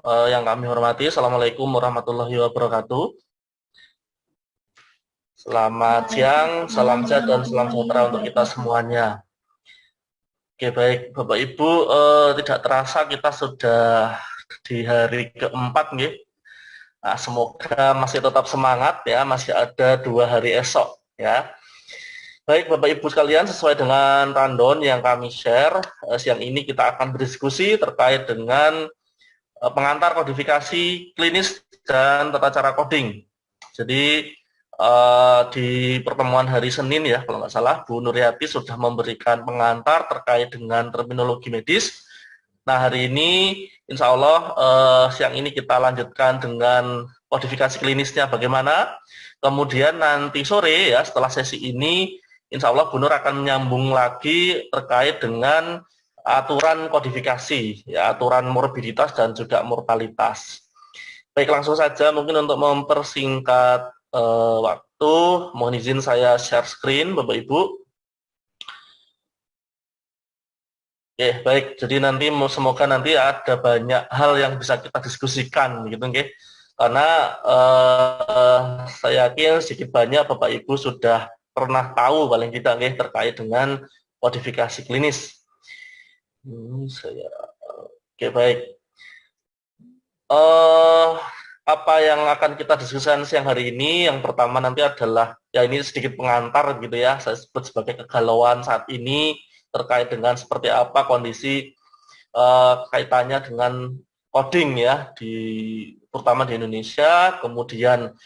yang kami hormati. Assalamualaikum warahmatullahi wabarakatuh. Selamat siang, Waalaikumsalam salam sehat dan salam warahmatullahi sejahtera untuk kita wabarakatuh. semuanya. Oke, baik Bapak Ibu, tidak terasa kita sudah di hari keempat, nggih. Nah, semoga masih tetap semangat ya, masih ada 2 hari esok ya. Baik Bapak Ibu sekalian, sesuai dengan rundown yang kami share, siang ini kita akan berdiskusi terkait dengan pengantar kodifikasi klinis dan tata cara coding. Jadi di pertemuan hari Senin ya, kalau nggak salah, Bu Nuryati sudah memberikan pengantar terkait dengan terminologi medis. Nah, hari ini insya Allah siang ini kita lanjutkan dengan kodifikasi klinisnya bagaimana. Kemudian nanti sore ya, setelah sesi ini, insya Allah Bu Nur akan menyambung lagi terkait dengan aturan kodifikasi, ya, aturan morbiditas dan juga mortalitas. Baik, langsung saja mungkin untuk mempersingkat waktu, mohon izin saya share screen, Bapak Ibu. Oke, baik. Jadi nanti semoga nanti ada banyak hal yang bisa kita diskusikan, gitu, oke? Karena saya yakin sedikit banyak Bapak Ibu sudah pernah tahu paling tidak, oke, terkait dengan kodifikasi klinis. Oke, baik. eh Apa yang akan kita diskusikan siang hari ini? Yang pertama nanti adalah, ya ini sedikit pengantar gitu ya, saya sebut sebagai kegalauan saat ini terkait dengan seperti apa kondisi kaitannya dengan coding ya, terutama di Indonesia, kemudian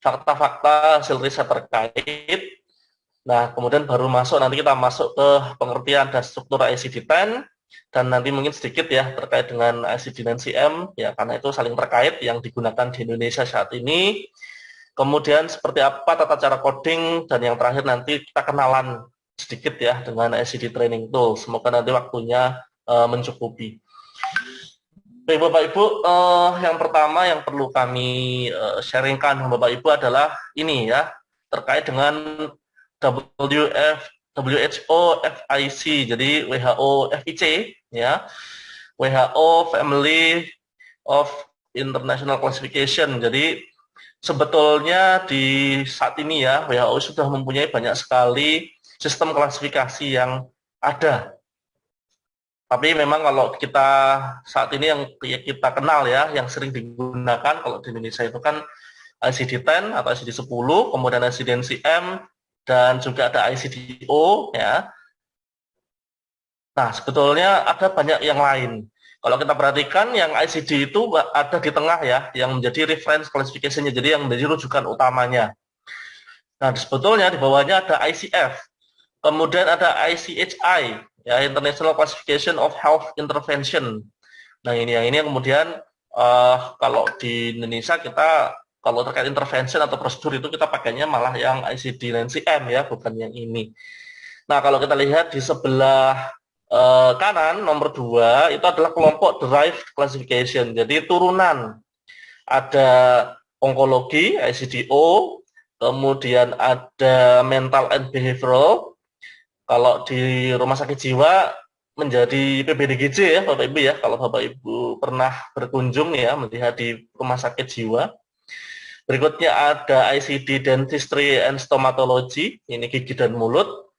fakta-fakta hasil riset terkait. Nah, kemudian baru masuk, nanti kita masuk ke pengertian dan struktur ICD-10, dan nanti mungkin sedikit ya terkait dengan ICD dan CM, ya karena itu saling terkait yang digunakan di Indonesia saat ini. Kemudian seperti apa tata cara coding, dan yang terakhir nanti kita kenalan sedikit ya dengan ICD Training Tool. Semoga nanti waktunya mencukupi. Baik Bapak Ibu, yang pertama yang perlu kami sharingkan Bapak Ibu adalah ini ya, terkait dengan WHO FIC, jadi WHO FIC ya, WHO Family of International Classification. Jadi sebetulnya di saat ini ya, WHO sudah mempunyai banyak sekali sistem klasifikasi yang ada. Tapi memang kalau kita saat ini yang kita kenal ya, yang sering digunakan kalau di Indonesia itu kan ICD-10 atau ICD-10, kemudian ICD-NCM, dan juga ada ICD-O ya. Nah, sebetulnya ada banyak yang lain. Kalau kita perhatikan yang ICD itu ada di tengah ya, yang menjadi reference classification-nya, jadi yang menjadi rujukan utamanya. Nah, sebetulnya di bawahnya ada ICF, kemudian ada ICHI, ya International Classification of Health Intervention. Nah, ini yang kemudian kalau di Indonesia kita kalau terkait intervention atau prosedur itu kita pakainya malah yang ICD-9CM ya, bukan yang ini. Nah, kalau kita lihat di sebelah kanan nomor 2 itu adalah kelompok derived classification. Jadi turunan, ada onkologi ICD-O, kemudian ada mental and behavioral. Kalau di rumah sakit jiwa menjadi PBDGJ ya Bapak Ibu ya, kalau Bapak Ibu pernah berkunjung ya melihat di rumah sakit jiwa. Berikutnya ada ICD Dentistry and Stomatology, ini gigi dan mulut.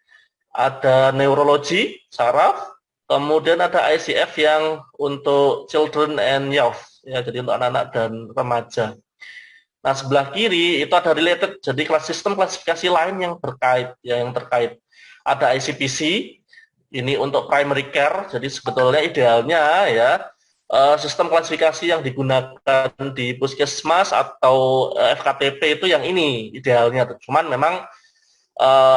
Ada neurologi, saraf. Kemudian ada ICF yang untuk children and youth, ya jadi untuk anak-anak dan remaja. Nah, sebelah kiri itu ada related, jadi sistem klasifikasi lain yang berkait, ya yang terkait. Ada ICPC, ini untuk primary care, jadi sebetulnya idealnya ya sistem klasifikasi yang digunakan di puskesmas atau FKTP itu yang ini idealnya. Cuman memang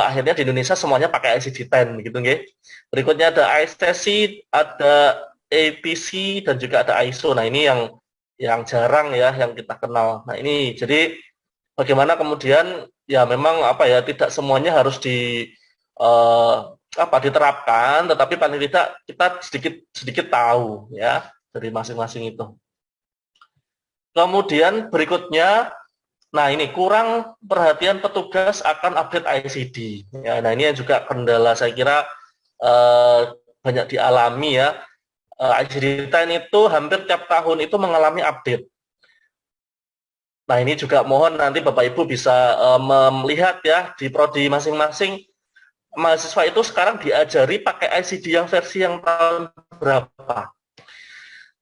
akhirnya di Indonesia semuanya pakai ICD-10 gitu nggih. Berikutnya ada ISTC, ada APC dan juga ada ISO. Nah, ini yang jarang ya yang kita kenal. Nah, ini jadi bagaimana kemudian ya memang apa ya, tidak semuanya harus diterapkan, tetapi paling tidak kita sedikit sedikit tahu ya dari masing-masing itu. Kemudian berikutnya, nah ini kurang perhatian petugas akan update ICD. Ya, nah ini yang juga kendala saya kira banyak dialami ya. ICD-10 itu hampir tiap tahun itu mengalami update. Nah, ini juga mohon nanti Bapak Ibu bisa melihat ya di prodi masing-masing mahasiswa itu sekarang diajari pakai ICD yang versi yang tahun berapa?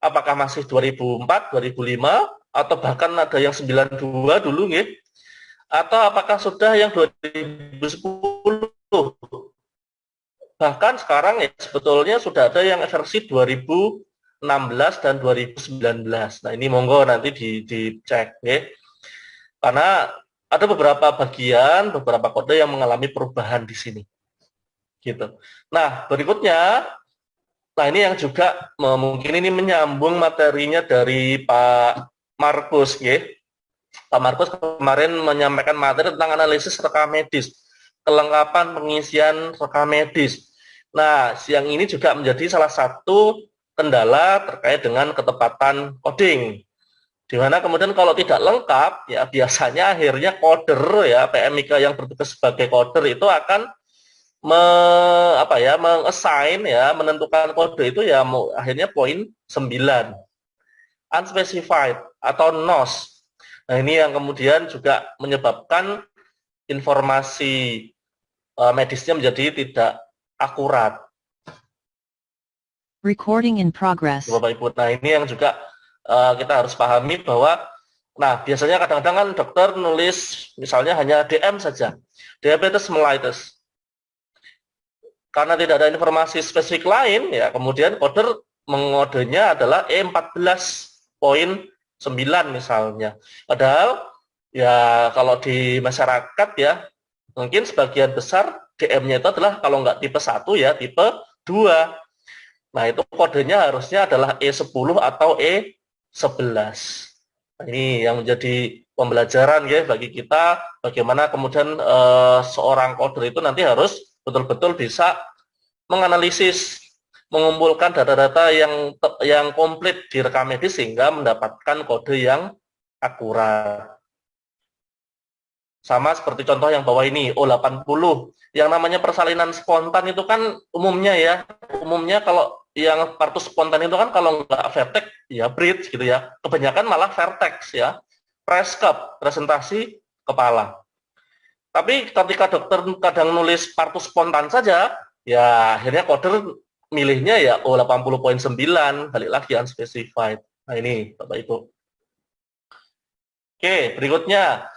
Apakah masih 2004, 2005, atau bahkan ada yang 92 dulu nggih? Atau apakah sudah yang 2010? Bahkan sekarang ya sebetulnya sudah ada yang versi 2016 dan 2019. Nah, ini monggo nanti dicek ya. Karena ada beberapa bagian, beberapa kode yang mengalami perubahan di sini. Gitu. Nah, berikutnya, nah ini yang juga mungkin ini menyambung materinya dari Pak Markus ya. Pak Markus kemarin menyampaikan materi tentang analisis rekam medis, kelengkapan pengisian rekam medis. Nah, siang ini juga menjadi salah satu kendala terkait dengan ketepatan coding. Di mana kemudian kalau tidak lengkap, ya biasanya akhirnya coder ya, PMIK yang bertugas sebagai coder itu akan mengassign ya, menentukan kode itu ya akhirnya poin 9 unspecified atau NOS. Nah, ini yang kemudian juga menyebabkan informasi medisnya menjadi tidak akurat. Recording in progress. Bapak Ibu, nah ini yang juga kita harus pahami bahwa, nah biasanya kadang-kadang kan dokter nulis misalnya hanya DM saja, diabetes mellitus. Karena tidak ada informasi spesifik lain, ya kemudian coder mengodenya adalah E14.9 misalnya. Padahal ya kalau di masyarakat ya mungkin sebagian besar DM-nya itu adalah kalau nggak tipe 1 ya tipe 2. Nah itu kodenya harusnya adalah E10 atau E11. Nah, ini yang menjadi pembelajaran ya bagi kita bagaimana kemudian seorang coder itu nanti harus betul-betul bisa menganalisis, mengumpulkan data-data yang komplit di rekam medis sehingga mendapatkan kode yang akurat. Sama seperti contoh yang bawah ini, O80. Yang namanya persalinan spontan itu kan umumnya kalau yang partus spontan itu kan kalau nggak vertex ya bridge gitu ya. Kebanyakan malah vertex ya. Press cup, presentasi kepala. Tapi ketika dokter kadang nulis partus spontan saja, ya akhirnya coder milihnya ya O80.9, balik lagi unspecified. Nah ini Bapak Ibu. Oke, berikutnya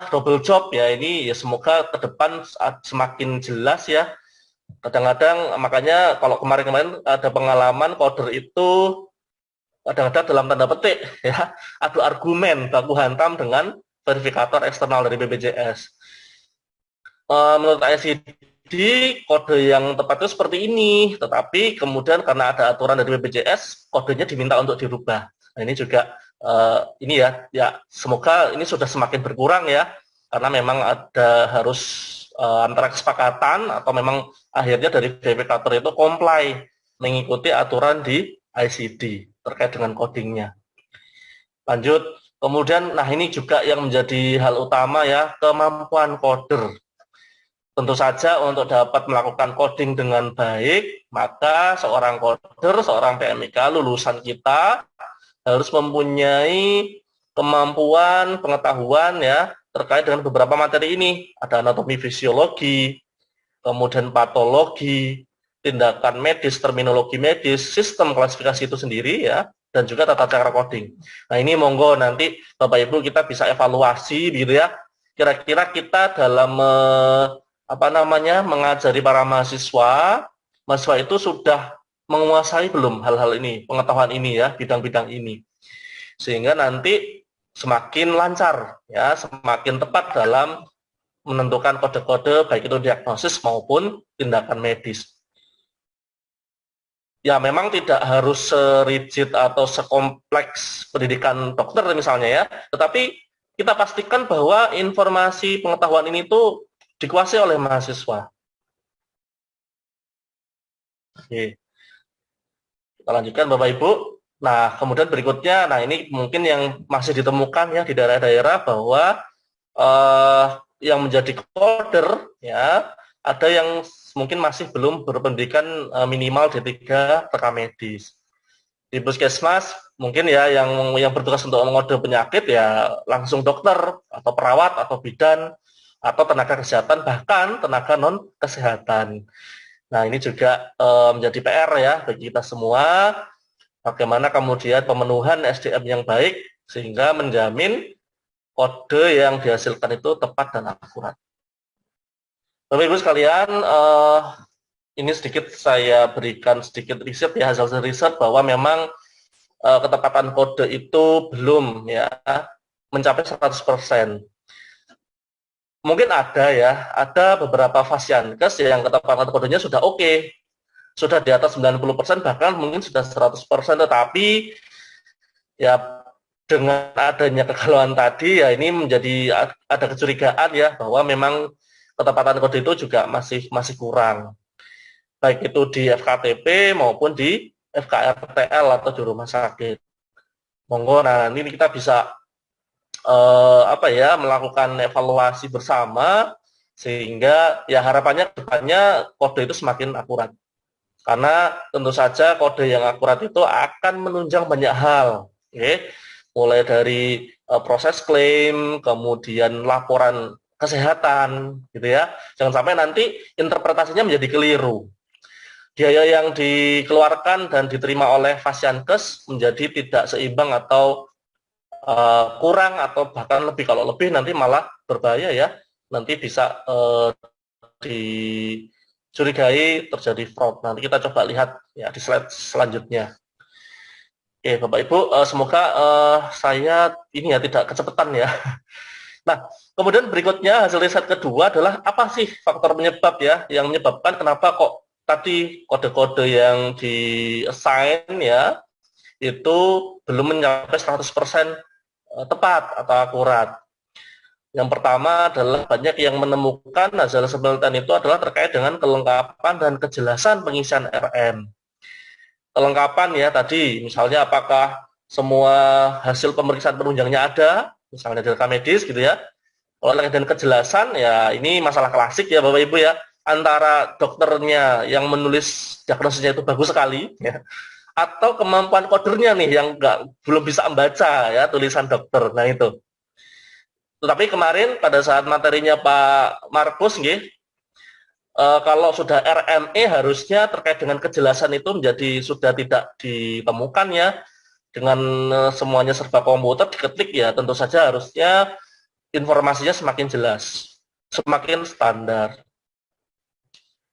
double job ya, ini ya semoga ke depan semakin jelas ya. Kadang-kadang makanya kalau kemarin-kemarin ada pengalaman coder itu kadang-kadang dalam tanda petik ya adu argumen baku hantam dengan verifikator eksternal dari BPJS. Menurut ICD kode yang tepat itu seperti ini, tetapi kemudian karena ada aturan dari BPJS kodenya diminta untuk dirubah. Nah ini juga ini ya semoga ini sudah semakin berkurang ya, karena memang ada harus antara kesepakatan atau memang akhirnya dari verifikator itu comply mengikuti aturan di ICD terkait dengan codingnya. Lanjut, kemudian nah ini juga yang menjadi hal utama ya, kemampuan coder. Tentu saja untuk dapat melakukan coding dengan baik, maka seorang coder, seorang PMIK lulusan kita harus mempunyai kemampuan, pengetahuan ya terkait dengan beberapa materi ini. Ada anatomi fisiologi, kemudian patologi, tindakan medis, terminologi medis, sistem klasifikasi itu sendiri ya, dan juga tata cara coding. Nah ini monggo nanti Bapak Ibu kita bisa evaluasi gitu ya. Kira-kira kita dalam mengajari para mahasiswa itu sudah menguasai belum hal-hal ini, pengetahuan ini ya, bidang-bidang ini. Sehingga nanti semakin lancar ya, semakin tepat dalam menentukan kode-kode baik itu diagnosis maupun tindakan medis. Ya memang tidak harus serigid atau sekompleks pendidikan dokter misalnya ya, tetapi kita pastikan bahwa informasi pengetahuan ini tuh dikuasai oleh mahasiswa. Oke. Kita lanjutkan Bapak Ibu. Nah, kemudian berikutnya, nah ini mungkin yang masih ditemukan ya di daerah-daerah bahwa yang menjadi coder ya, ada yang mungkin masih belum berpendidikan minimal D3 rekam medis. Di puskesmas mungkin ya yang bertugas untuk mengode penyakit ya langsung dokter atau perawat atau bidan atau tenaga kesehatan, bahkan tenaga non kesehatan. Nah, ini juga menjadi PR ya bagi kita semua, bagaimana kemudian pemenuhan SDM yang baik sehingga menjamin kode yang dihasilkan itu tepat dan akurat. Bapak Ibu sekalian, ini sedikit saya berikan sedikit riset ya, hasil riset bahwa memang ketepatan kode itu belum ya mencapai 100%. Mungkin ada ya, ada beberapa Fasiankes yang ketepatan kodenya sudah oke, sudah di atas 90%, bahkan mungkin sudah 100%, tetapi ya dengan adanya kegalauan tadi ya ini menjadi ada kecurigaan ya bahwa memang ketepatan kode itu juga masih kurang, baik itu di FKTP maupun di FKRTL atau di rumah sakit. Monggo, nah ini kita bisa melakukan evaluasi bersama sehingga ya harapannya depannya kode itu semakin akurat. Karena tentu saja kode yang akurat itu akan menunjang banyak hal, okay? Mulai dari proses klaim, kemudian laporan kesehatan, gitu ya. Jangan sampai nanti interpretasinya menjadi keliru. Biaya yang dikeluarkan dan diterima oleh Fasiankes menjadi tidak seimbang atau kurang atau bahkan lebih, kalau lebih nanti malah berbahaya ya, nanti bisa dicurigai terjadi fraud. Nanti kita coba lihat ya di slide selanjutnya. Oke Bapak Ibu, semoga saya ini ya tidak kecepatan ya. Nah, kemudian berikutnya hasil riset kedua adalah apa sih faktor penyebab ya yang menyebabkan kenapa kok tadi kode-kode yang di-assign ya itu belum mencapai 100% tepat atau akurat. Yang pertama adalah banyak yang menemukan hasil penelitian itu adalah terkait dengan kelengkapan dan kejelasan pengisian RM. Kelengkapan ya tadi, misalnya apakah semua hasil pemeriksaan penunjangnya ada, misalnya di rekam medis gitu ya. Kalau terkait dengan kejelasan ya ini masalah klasik ya Bapak Ibu ya, antara dokternya yang menulis diagnosisnya itu bagus sekali ya, atau kemampuan kodernya nih yang belum bisa membaca ya tulisan dokter. Nah itu. Tetapi kemarin pada saat materinya Pak Markus kalau sudah RME harusnya terkait dengan kejelasan itu menjadi sudah tidak ditemukan ya, dengan semuanya serba komputer diketik ya, tentu saja harusnya informasinya semakin jelas, semakin standar.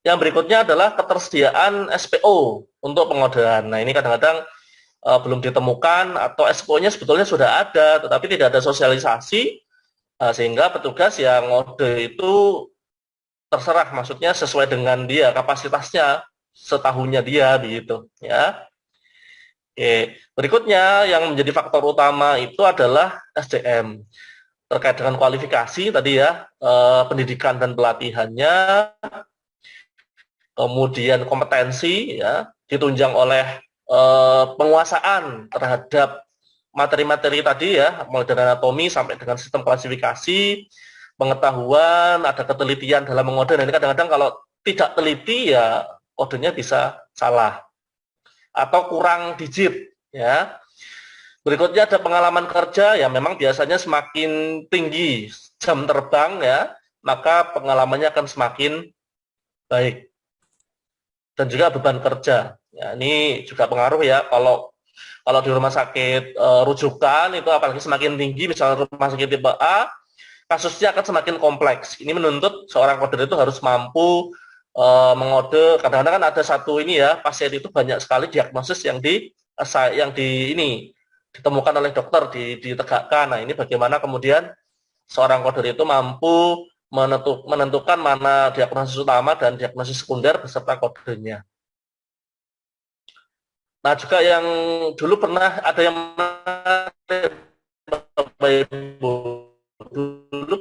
Yang berikutnya adalah ketersediaan SPO untuk pengodean. Nah ini kadang-kadang belum ditemukan atau SPO-nya sebetulnya sudah ada, tetapi tidak ada sosialisasi sehingga petugas yang ngode itu terserah, maksudnya sesuai dengan dia kapasitasnya setahunnya dia begitu ya. Oke, berikutnya yang menjadi faktor utama itu adalah SDM terkait dengan kualifikasi tadi ya, pendidikan dan pelatihannya, kemudian kompetensi ya ditunjang oleh penguasaan terhadap materi-materi tadi ya, mulai dari anatomi sampai dengan sistem klasifikasi, pengetahuan, ada ketelitian dalam mengode. Nah, ini kadang-kadang kalau tidak teliti ya kodenya bisa salah atau kurang digit ya. Berikutnya ada pengalaman kerja ya, memang biasanya semakin tinggi jam terbang ya, maka pengalamannya akan semakin baik. Dan juga beban kerja. Ya, ini juga pengaruh ya, kalau di rumah sakit rujukan itu apalagi semakin tinggi, misalnya rumah sakit tipe A, kasusnya akan semakin kompleks. Ini menuntut seorang koder itu harus mampu mengode. Kadang-kadang kan ada satu ini ya, pasien itu banyak sekali diagnosis yang ditemukan oleh dokter, ditegakkan. Nah ini bagaimana kemudian seorang koder itu mampu menentukan mana diagnosis utama dan diagnosis sekunder beserta kodenya. Nah juga yang dulu pernah ada yang dulu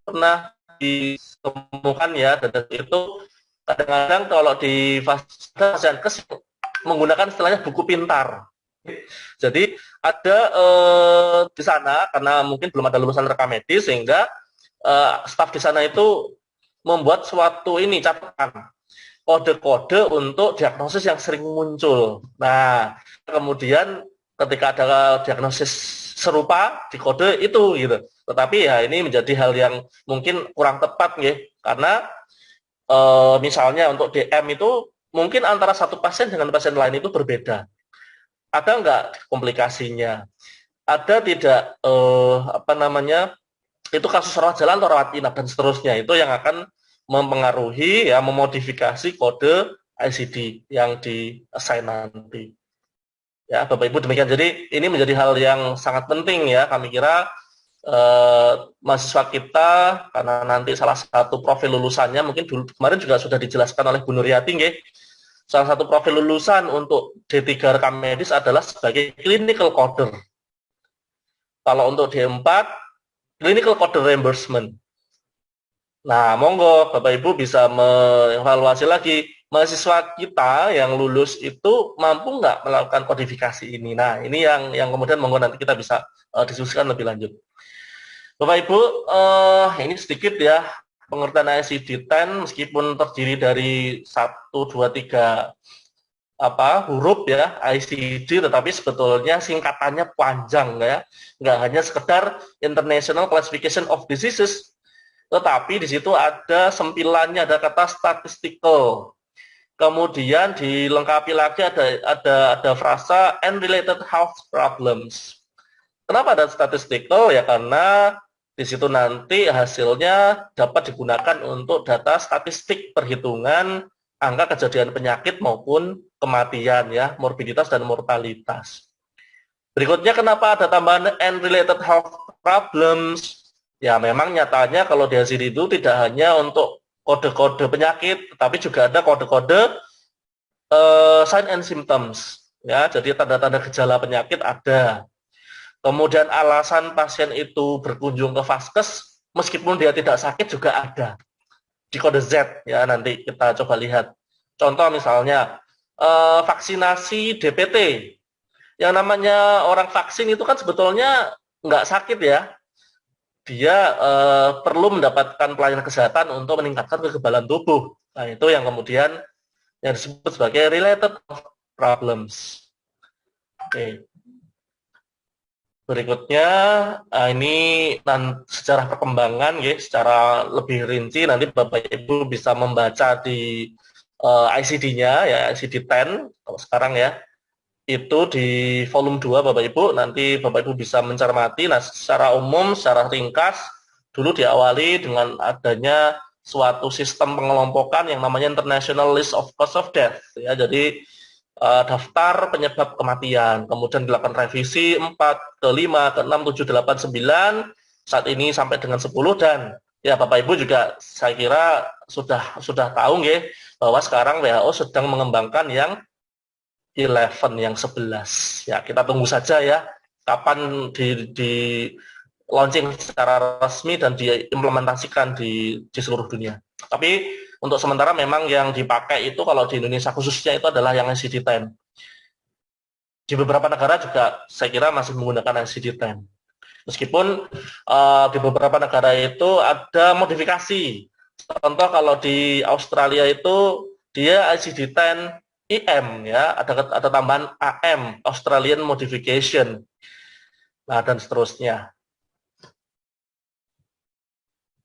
pernah ditemukan ya, dan itu kadang-kadang kalau di Fasiankes menggunakan istilahnya buku pintar. Jadi ada di sana karena mungkin belum ada lulusan rekam medis sehingga staf di sana itu membuat suatu ini catatan. kode-kode untuk diagnosis yang sering muncul. Nah, kemudian ketika ada diagnosis serupa di kode itu gitu. Tetapi ya ini menjadi hal yang mungkin kurang tepat ya, karena misalnya untuk DM itu mungkin antara satu pasien dengan pasien lain itu berbeda. Ada nggak komplikasinya? Ada tidak apa namanya, itu kasus rawat jalan atau rawat inap dan seterusnya, itu yang akan mempengaruhi ya, memodifikasi kode ICD yang di assign nanti. Ya, Bapak Ibu demikian. Jadi ini menjadi hal yang sangat penting ya, kami kira mahasiswa kita, karena nanti salah satu profil lulusannya mungkin dulu kemarin juga sudah dijelaskan oleh Bu Nuryati nggih. Salah satu profil lulusan untuk D3 rekam medis adalah sebagai clinical coder. Kalau untuk D4 clinical coder reimbursement. Nah, monggo Bapak Ibu bisa mengevaluasi lagi mahasiswa kita yang lulus itu mampu nggak melakukan kodifikasi ini. Nah, ini yang kemudian monggo nanti kita bisa diskusikan lebih lanjut. Bapak Ibu, ini sedikit ya pengertian ICD-10 meskipun terdiri dari 1, 2, 3 huruf ya ICD, tetapi sebetulnya singkatannya panjang ya, nggak hanya sekedar International Classification of Diseases, tetapi di situ ada sempilannya, ada kata statistical, kemudian dilengkapi lagi ada frasa and related health problems. Kenapa ada statistical? Ya karena di situ nanti hasilnya dapat digunakan untuk data statistik perhitungan angka kejadian penyakit maupun kematian ya, morbiditas dan mortalitas. Berikutnya kenapa ada tambahan and related health problems? Ya memang nyatanya kalau di ICD itu tidak hanya untuk kode-kode penyakit, tetapi juga ada kode-kode sign and symptoms. Ya, jadi tanda-tanda gejala penyakit ada. Kemudian alasan pasien itu berkunjung ke vaskes meskipun dia tidak sakit juga ada di kode Z ya, nanti kita coba lihat. Contoh misalnya vaksinasi DPT. Yang namanya orang vaksin itu kan sebetulnya nggak sakit ya. Dia perlu mendapatkan pelayanan kesehatan untuk meningkatkan kekebalan tubuh. Nah, itu yang kemudian yang disebut sebagai related problems. Oke. Berikutnya, ini sejarah perkembangan, ya, secara lebih rinci nanti Bapak Ibu bisa membaca di ICD-nya, ya ICD-10, kalau sekarang ya, itu di volume 2 Bapak Ibu, nanti Bapak Ibu bisa mencermati. Nah, secara umum, secara ringkas, dulu diawali dengan adanya suatu sistem pengelompokan yang namanya International List of Cause of Death, ya, jadi daftar penyebab kematian, kemudian dilakukan revisi 4, ke 5, ke 6, 7, 8, 9, saat ini sampai dengan 10, dan ya Bapak Ibu juga saya kira sudah tahu nggih, bahwa sekarang WHO sedang mengembangkan yang 11, yang 11. Ya, kita tunggu saja ya kapan di launching secara resmi dan diimplementasikan di seluruh dunia. Tapi untuk sementara memang yang dipakai itu kalau di Indonesia khususnya itu adalah yang ICD-10. Di beberapa negara juga saya kira masih menggunakan ICD-10. Meskipun di beberapa negara itu ada modifikasi. Contoh kalau di Australia itu dia ICD-10 IM ya, ada tambahan AM, Australian Modification. Nah, dan seterusnya.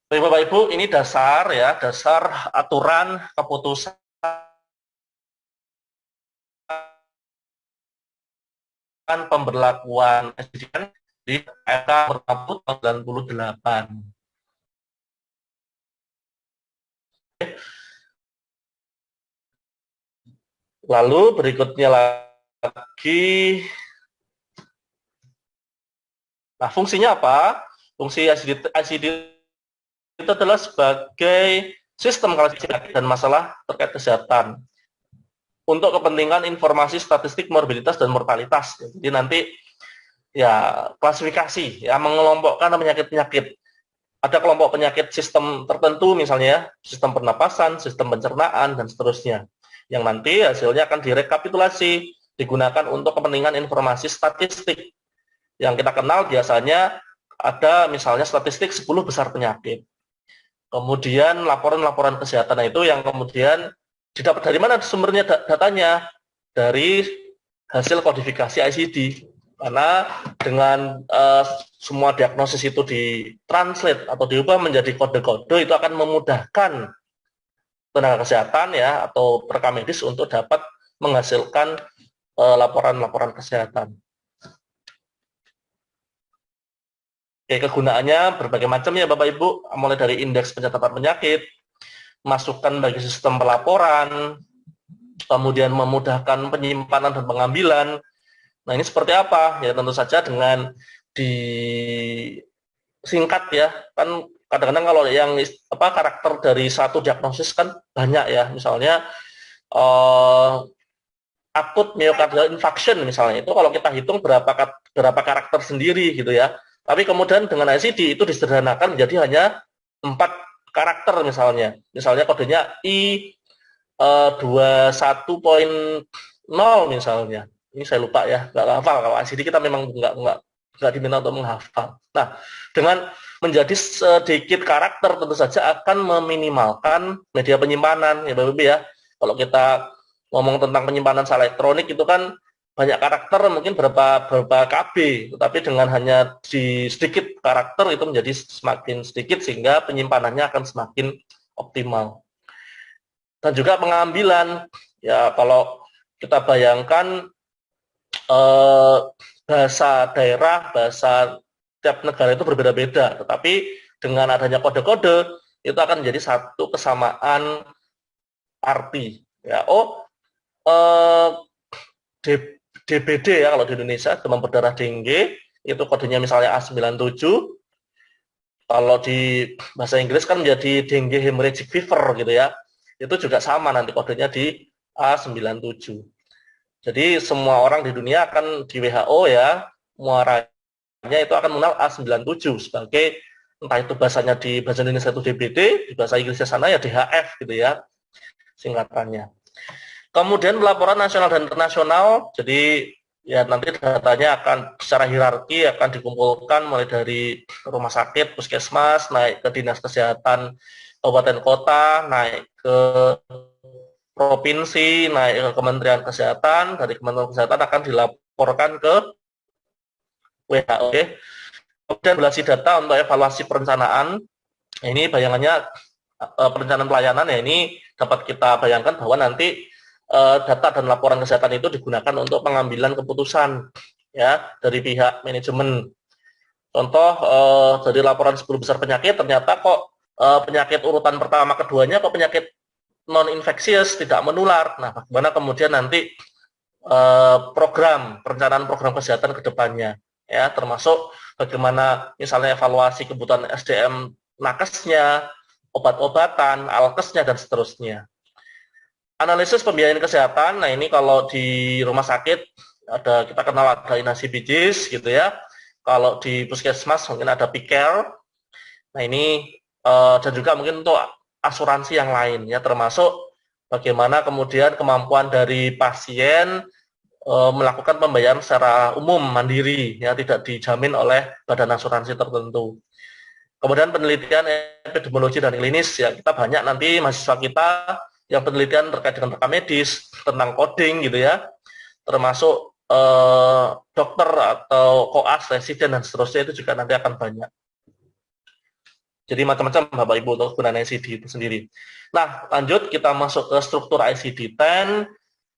Baik Bapak Ibu, ini dasar ya, dasar aturan keputusan pemberlakuan SDN di RK Merpaput 98. Lalu berikutnya lagi, nah fungsinya apa? Fungsi ICD itu adalah sebagai sistem klasifikasi dan masalah terkait kesehatan untuk kepentingan informasi statistik morbiditas dan mortalitas. Jadi nanti ya klasifikasi, ya mengelompokkan penyakit-penyakit. Ada kelompok penyakit sistem tertentu misalnya, sistem pernapasan, sistem pencernaan, dan seterusnya. Yang nanti hasilnya akan direkapitulasi, digunakan untuk kepentingan informasi statistik. Yang kita kenal biasanya ada misalnya statistik 10 besar penyakit. Kemudian laporan-laporan kesehatan itu yang kemudian Didapat dari mana sumbernya datanya? Dari hasil kodifikasi ICD. Karena dengan semua diagnosis itu ditranslate atau diubah menjadi kode-kode, itu akan memudahkan tenaga kesehatan ya atau rekam medis untuk dapat menghasilkan laporan-laporan kesehatan. Oke, kegunaannya berbagai macam ya Bapak Ibu, mulai dari indeks pencatatan penyakit, masukan bagi sistem pelaporan, kemudian memudahkan penyimpanan dan pengambilan. Nah, ini seperti apa? Ya tentu saja dengan disingkat ya. Kan kadang-kadang kalau yang karakter dari satu diagnosis kan banyak ya. Misalnya akut myocardial infarction misalnya, itu kalau kita hitung berapa karakter sendiri gitu ya. Tapi kemudian dengan ICD itu disederhanakan menjadi hanya 4 karakter misalnya. Misalnya kodenya I 21.0 misalnya. Ini saya lupa ya, nggak hafal. Kalau ICD kita memang nggak diminta untuk menghafal. Nah, dengan menjadi sedikit karakter tentu saja akan meminimalkan media penyimpanan ya Bapak Ibu ya. Kalau kita ngomong tentang penyimpanan secara elektronik itu kan banyak karakter, mungkin berapa KB, tetapi dengan hanya di sedikit karakter itu menjadi semakin sedikit sehingga penyimpanannya akan semakin optimal. Dan juga pengambilan ya, kalau kita bayangkan bahasa daerah, bahasa tiap negara itu berbeda-beda, tetapi dengan adanya kode-kode itu akan menjadi satu kesamaan arti ya. DBD ya kalau di Indonesia, demam berdarah dengue, itu kodenya misalnya A97. Kalau di bahasa Inggris kan menjadi dengue hemorrhagic fever gitu ya. Itu juga sama nanti kodenya di A97. Jadi semua orang di dunia akan di WHO ya, muaranya itu akan mengenal A97 sebagai, entah itu bahasanya di bahasa Indonesia itu DBD, di bahasa Inggrisnya sana ya DHF gitu ya, singkatannya. Kemudian pelaporan nasional dan internasional, jadi ya nanti datanya akan secara hierarki akan dikumpulkan mulai dari rumah sakit, puskesmas, naik ke dinas kesehatan kabupaten kota, naik ke provinsi, naik ke Kementerian Kesehatan, dari Kementerian Kesehatan akan dilaporkan ke WHO. Kemudian evaluasi data untuk evaluasi perencanaan, ini bayangannya perencanaan pelayanan ya, ini dapat kita bayangkan bahwa nanti data dan laporan kesehatan itu digunakan untuk pengambilan keputusan ya dari pihak manajemen. Contoh dari laporan 10 besar penyakit, ternyata kok penyakit urutan pertama keduanya kok penyakit non infeksius, tidak menular. Nah, bagaimana kemudian nanti perencanaan program kesehatan ke depannya ya, termasuk bagaimana misalnya evaluasi kebutuhan SDM nakesnya, obat-obatan, alkesnya dan seterusnya. Analisis pembiayaan kesehatan, nah ini kalau di rumah sakit ada, kita kenal ada inasi bijis gitu ya. Kalau di puskesmas mungkin ada PICare. Nah ini dan juga mungkin untuk asuransi yang lain ya, termasuk bagaimana kemudian kemampuan dari pasien melakukan pembayaran secara umum mandiri ya, tidak dijamin oleh badan asuransi tertentu. Kemudian penelitian epidemiologi dan klinis ya, kita banyak nanti mahasiswa kita yang penelitian terkait dengan rekam medis, tentang coding gitu ya, termasuk dokter atau koas, residen dan seterusnya, itu juga nanti akan banyak. Jadi macam-macam Bapak Ibu untuk penggunaan ICD itu sendiri. Nah, lanjut kita masuk ke struktur ICD-10.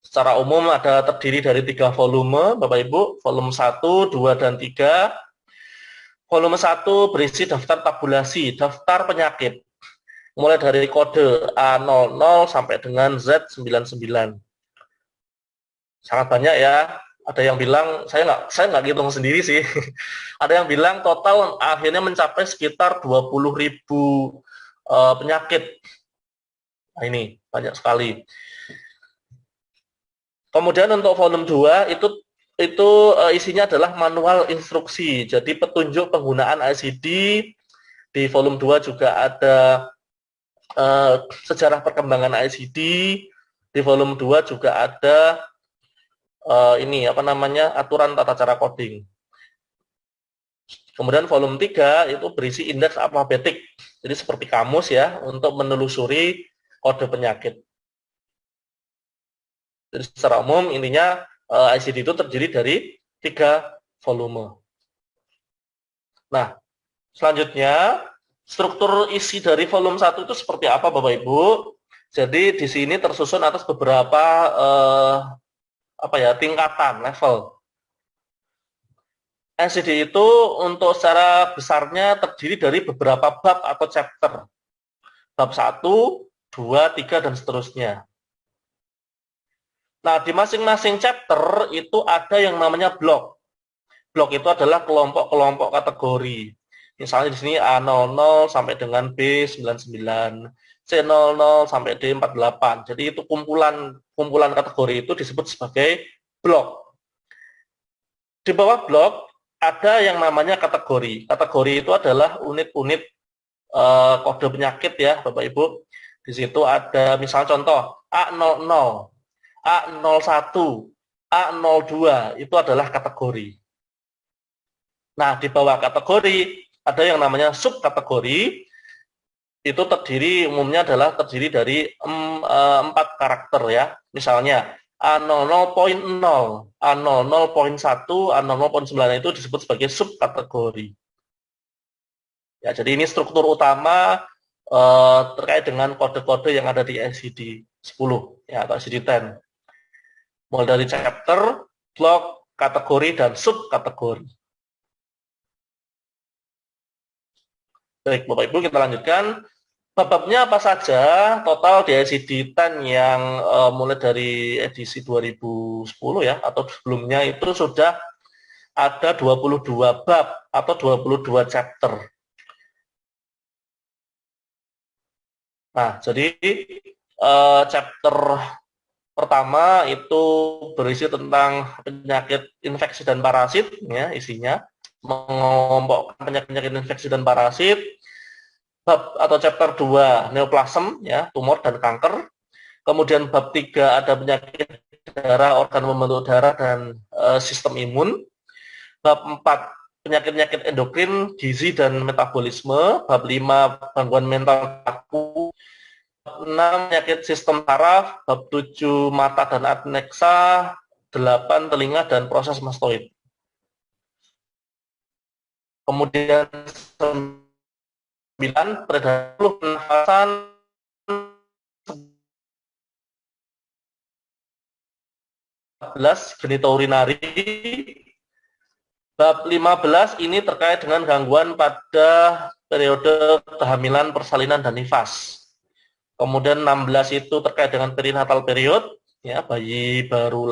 Secara umum ada terdiri dari 3 volume Bapak Ibu, volume 1, 2, dan 3. Volume 1 berisi daftar tabulasi, daftar penyakit, mulai dari kode A00 sampai dengan Z99. Sangat banyak ya. Ada yang bilang, saya nggak hitung sendiri sih. Ada yang bilang total akhirnya mencapai sekitar 20.000 penyakit. Nah ini banyak sekali. Kemudian untuk volume 2 itu isinya adalah manual instruksi. Jadi petunjuk penggunaan ICD. Di volume 2 juga ada sejarah perkembangan ICD. Di volume 2 juga ada ini apa namanya, aturan tata cara coding. Kemudian volume 3 itu berisi indeks alfabetik. Jadi seperti kamus ya, untuk menelusuri kode penyakit. Jadi secara umum intinya ICD itu terdiri dari 3 volume. Nah, selanjutnya struktur isi dari volume 1 itu seperti apa Bapak Ibu? Jadi di sini tersusun atas beberapa tingkatan level. ICD itu untuk secara besarnya terdiri dari beberapa bab atau chapter. Bab 1, 2, 3, dan seterusnya. Nah, di masing-masing chapter itu ada yang namanya blok. Blok itu adalah kelompok-kelompok kategori. Misalnya di sini A00 sampai dengan B99, C00 sampai D48. Jadi itu kumpulan kategori itu disebut sebagai blok. Di bawah blok ada yang namanya kategori. Kategori itu adalah unit-unit kode penyakit ya, Bapak Ibu. Di situ ada misalnya contoh A00, A01, A02 itu adalah kategori. Nah, di bawah kategori ada yang namanya subkategori. Itu umumnya terdiri dari 4 karakter ya. Misalnya A00.0, A00.1, A00.9 itu disebut sebagai subkategori. Ya, jadi ini struktur utama terkait dengan kode-kode yang ada di ICD 10 ya, atau ICD 10. Mulai dari chapter, blok, kategori, dan subkategori. Baik, Bapak Ibu, kita lanjutkan. Bab-babnya apa saja? Total di ICD 10 yang mulai dari edisi 2010 ya, atau sebelumnya itu sudah ada 22 bab atau 22 chapter. Nah, jadi chapter pertama itu berisi tentang penyakit infeksi dan parasit, ya isinya mengelompokkan penyakit infeksi dan parasit. Bab atau chapter 2 neoplasm, ya tumor dan kanker. Kemudian bab 3 ada penyakit darah, organ pembentuk darah dan sistem imun. Bab 4 penyakit-penyakit endokrin, gizi dan metabolisme. Bab 5 gangguan mental aku. 6 penyakit sistem saraf, bab 7 mata dan aneksa, 8 telinga dan proses mastoid. Kemudian 9 peredaran pernafasan, 14 genitourinary. Bab 15 ini terkait dengan gangguan pada periode kehamilan, persalinan dan nifas. Kemudian 16 itu terkait dengan perinatal period, ya bayi baru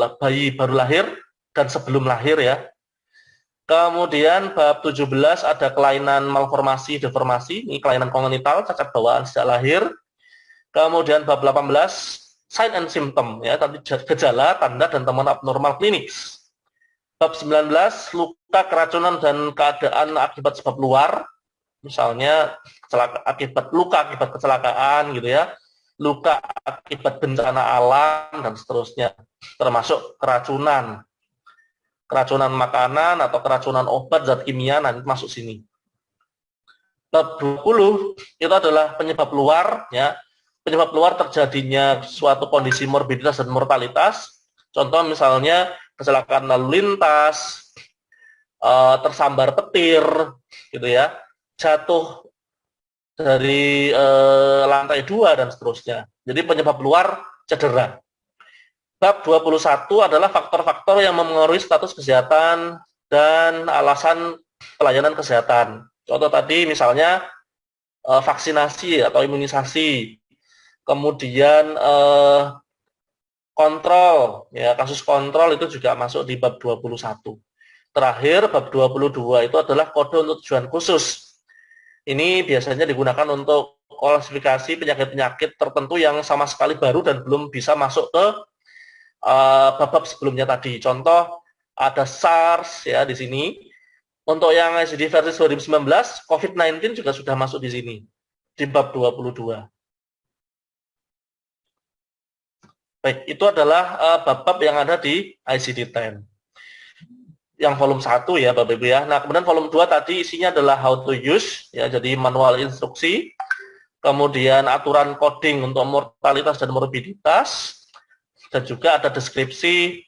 lahir dan sebelum lahir ya. Kemudian bab 17 ada kelainan malformasi, deformasi, ini kelainan kongenital, cacat bawaan sejak lahir. Kemudian bab 18 sign and symptom, ya tadi gejala, tanda dan temuan abnormal klinis. Bab 19 luka, keracunan dan keadaan akibat sebab luar, misalnya luka akibat kecelakaan gitu ya, luka akibat bencana alam dan seterusnya, termasuk keracunan makanan atau keracunan obat zat kimia, nanti masuk sini. Bab 20 itu adalah penyebab luar, ya penyebab luar terjadinya suatu kondisi morbiditas dan mortalitas. Contoh misalnya kecelakaan lalu lintas, tersambar petir, gitu ya, jatuh dari lantai 2 dan seterusnya. Jadi penyebab luar cedera. Bab 21 adalah faktor-faktor yang memengaruhi status kesehatan dan alasan pelayanan kesehatan. Contoh tadi misalnya vaksinasi atau imunisasi. Kemudian kontrol, ya kasus kontrol itu juga masuk di bab 21. Terakhir, bab 22 itu adalah kode untuk tujuan khusus. Ini biasanya digunakan untuk klasifikasi penyakit-penyakit tertentu yang sama sekali baru dan belum bisa masuk ke bab-bab sebelumnya tadi. Contoh ada SARS ya di sini. Untuk yang ICD versi 2019, COVID-19 juga sudah masuk di sini di bab 22. Baik, itu adalah bab-bab yang ada di ICD-10. Yang volume 1 ya Bapak Ibu ya. Nah, kemudian volume 2 tadi isinya adalah how to use ya, jadi manual instruksi. Kemudian aturan coding untuk mortalitas dan morbiditas. dan juga ada deskripsi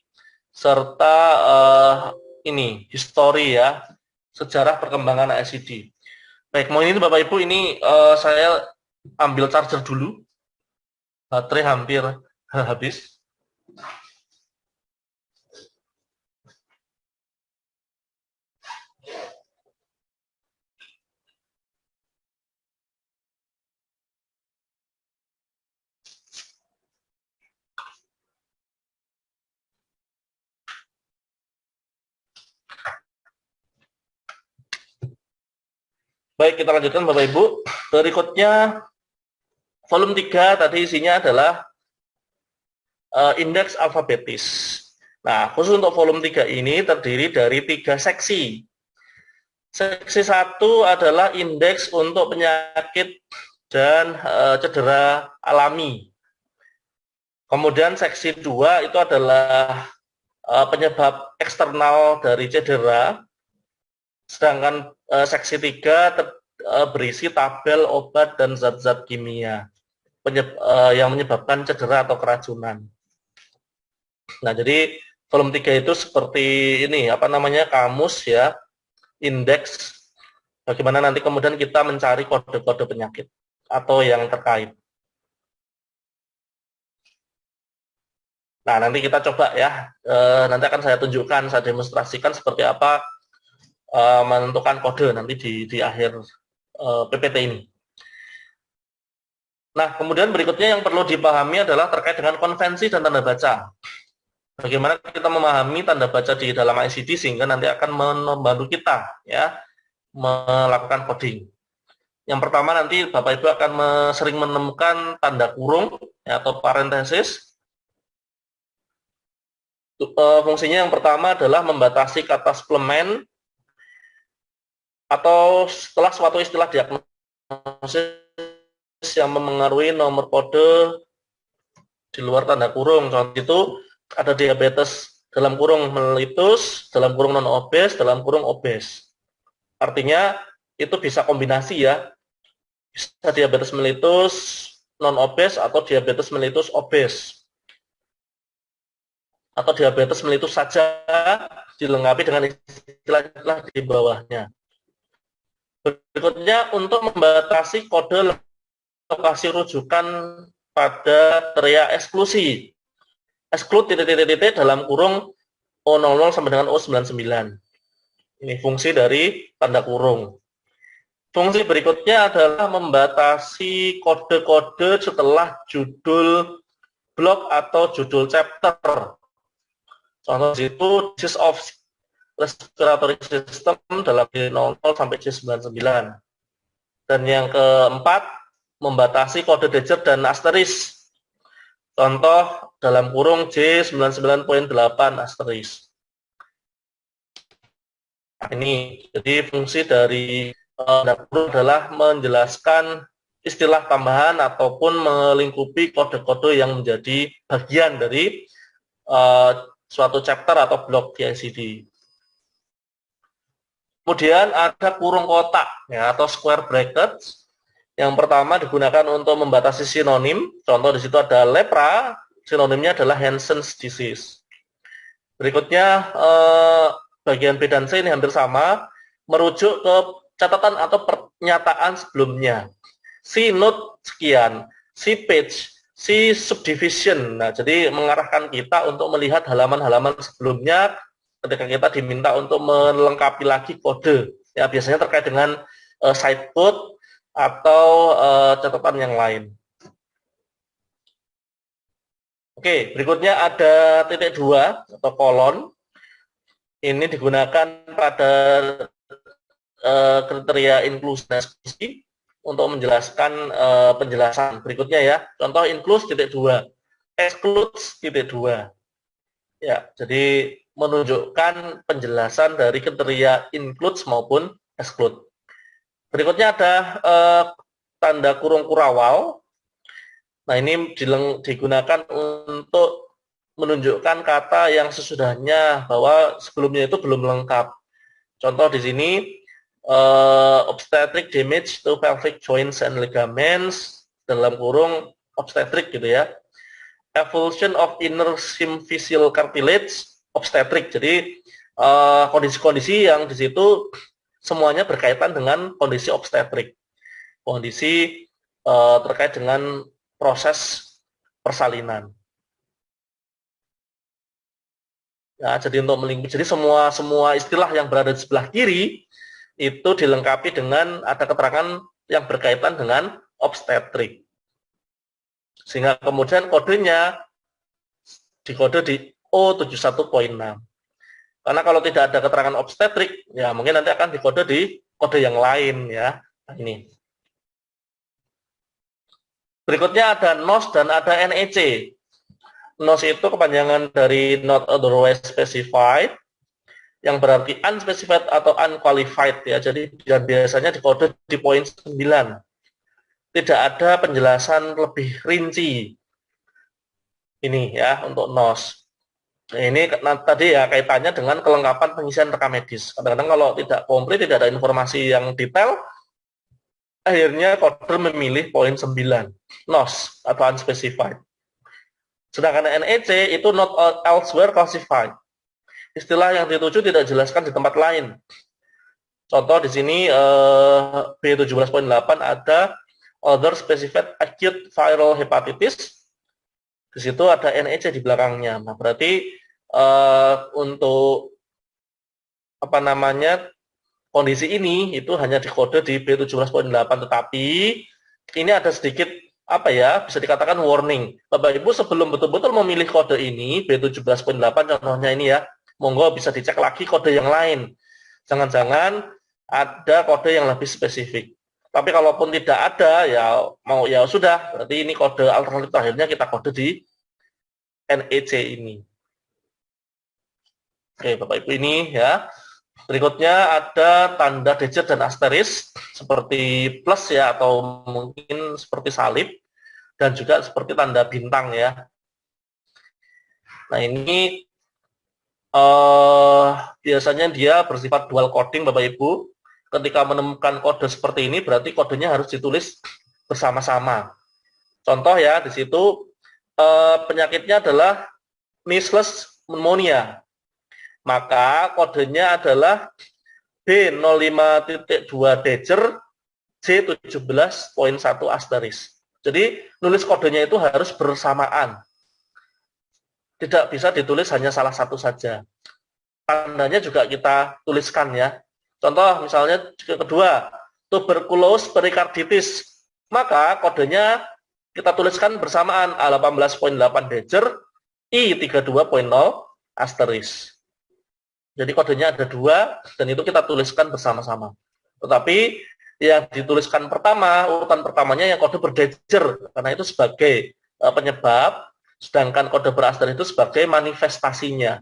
serta ini histori ya, sejarah perkembangan ICD. Baik, mau ini Bapak Ibu, ini saya ambil charger dulu, baterai hampir habis. Baik, kita lanjutkan Bapak Ibu. Berikutnya volume 3 tadi isinya adalah indeks alfabetis. Nah, khusus untuk volume 3 ini terdiri dari 3 seksi. Seksi 1 adalah indeks untuk penyakit dan cedera alami. Kemudian seksi 2 itu adalah penyebab eksternal dari cedera. Sedangkan seksi 3 berisi tabel obat dan zat-zat kimia yang menyebabkan cedera atau keracunan. Nah, jadi volume 3 itu seperti ini, kamus ya, indeks, bagaimana nanti kemudian kita mencari kode-kode penyakit atau yang terkait. Nah, nanti kita coba ya, nanti akan saya tunjukkan, saya demonstrasikan seperti apa menentukan kode nanti di akhir PPT ini. Nah, kemudian berikutnya yang perlu dipahami adalah terkait dengan konvensi dan tanda baca. Bagaimana kita memahami tanda baca di dalam ICD sehingga nanti akan membantu kita ya melakukan coding. Yang pertama nanti Bapak Ibu akan sering menemukan tanda kurung ya, atau parenthesis. Fungsinya yang pertama adalah membatasi kata suplemen atau setelah suatu istilah diagnosis yang memengaruhi nomor kode di luar tanda kurung. Contoh itu ada diabetes dalam kurung mellitus, dalam kurung non obes, dalam kurung obes. Artinya itu bisa kombinasi ya, bisa diabetes mellitus non obes atau diabetes mellitus obes, atau diabetes mellitus saja dilengkapi dengan istilah-istilah di bawahnya. Berikutnya untuk membatasi kode lokasi rujukan pada teriak eksklusi. Exclude titik-titik dalam kurung O00 sampai dengan O99. Ini fungsi dari tanda kurung. Fungsi berikutnya adalah membatasi kode-kode setelah judul blog atau judul chapter. Contoh itu disease of respiratory system dalam J00 sampai J99. Dan yang keempat, membatasi kode digit dan asteris. Contoh dalam kurung J99.8 asteris. Nah, ini jadi fungsi dari tanda kurung adalah menjelaskan istilah tambahan ataupun melingkupi kode-kode yang menjadi bagian dari suatu chapter atau blok di ICD. Kemudian ada kurung kotak ya, atau square brackets. Yang pertama digunakan untuk membatasi sinonim. Contoh di situ ada lepra, sinonimnya adalah Hansen's disease. Berikutnya bagian B dan C ini hampir sama, merujuk ke catatan atau pernyataan sebelumnya. C note sekian, C page, C subdivision. Nah, jadi mengarahkan kita untuk melihat halaman-halaman sebelumnya ketika kita diminta untuk melengkapi lagi kode. Ya, biasanya terkait dengan side code atau catatan yang lain. Oke, berikutnya ada titik 2 atau kolon. Ini digunakan pada kriteria inklusi dan eksklusi untuk menjelaskan penjelasan berikutnya ya. Contoh include titik 2, excludes titik 2. Ya, jadi menunjukkan penjelasan dari kriteria includes maupun exclude. Berikutnya ada tanda kurung kurawal. Nah, ini digunakan untuk menunjukkan kata yang sesudahnya bahwa sebelumnya itu belum lengkap. Contoh di sini obstetric damage to pelvic joints and ligaments dalam kurung obstetric gitu ya. evolution of inner symphyseal cartilage obstetric. Jadi kondisi-kondisi yang di situ semuanya berkaitan dengan kondisi obstetrik, kondisi terkait dengan proses persalinan. Ya, jadi untuk melingkupi, jadi semua istilah yang berada di sebelah kiri itu dilengkapi dengan ada keterangan yang berkaitan dengan obstetrik. Sehingga kemudian kodenya dikode di O71.6. Karena kalau tidak ada keterangan obstetrik, ya mungkin nanti akan dikode di kode yang lain ya. Nah, ini. Berikutnya ada NOS dan ada NEC. NOS itu kepanjangan dari Not Otherwise Specified, yang berarti unspecified atau unqualified ya. Jadi biasanya dikode di poin 9. Tidak ada penjelasan lebih rinci. Ini ya untuk NOS. Nah, ini tadi ya kaitannya dengan kelengkapan pengisian rekam medis. Kadang-kadang kalau tidak komplit, tidak ada informasi yang detail, akhirnya coder memilih poin 9, NOS atau unspecified. Sedangkan NEC itu not elsewhere classified. Istilah yang dituju tidak dijelaskan di tempat lain. Contoh di sini B17.8 ada other specified acute viral hepatitis. Di situ ada NEC di belakangnya. Nah, berarti untuk apa namanya kondisi ini itu hanya dikode di B17.8, tetapi ini ada sedikit apa ya, bisa dikatakan warning. Bapak Ibu sebelum betul-betul memilih kode ini B17.8 contohnya ini ya, monggo bisa dicek lagi kode yang lain. Jangan-jangan ada kode yang lebih spesifik. Tapi kalaupun tidak ada ya mau ya sudah, berarti ini kode alternatif terakhirnya kita kode di NEC ini. Oke, Bapak Ibu ini ya. Berikutnya ada tanda digit dan asteris seperti plus ya atau mungkin seperti salib dan juga seperti tanda bintang ya. Nah ini biasanya dia bersifat dual coding Bapak Ibu. Ketika menemukan kode seperti ini berarti kodenya harus ditulis bersama-sama. Contoh ya di situ penyakitnya adalah measles pneumonia. Maka kodenya adalah B05.2 Dejer J17.1 asteris. Jadi nulis kodenya itu harus bersamaan. Tidak bisa ditulis hanya salah satu saja. Tandanya juga kita tuliskan ya. Contoh misalnya kedua, tuberculous pericarditis. Maka kodenya kita tuliskan bersamaan A18.8 Dejer I32.0 asteris. Jadi kodenya ada dua, dan itu kita tuliskan bersama-sama. Tetapi yang dituliskan pertama, urutan pertamanya yang kode berdejer, karena itu sebagai penyebab, sedangkan kode berasteris itu sebagai manifestasinya.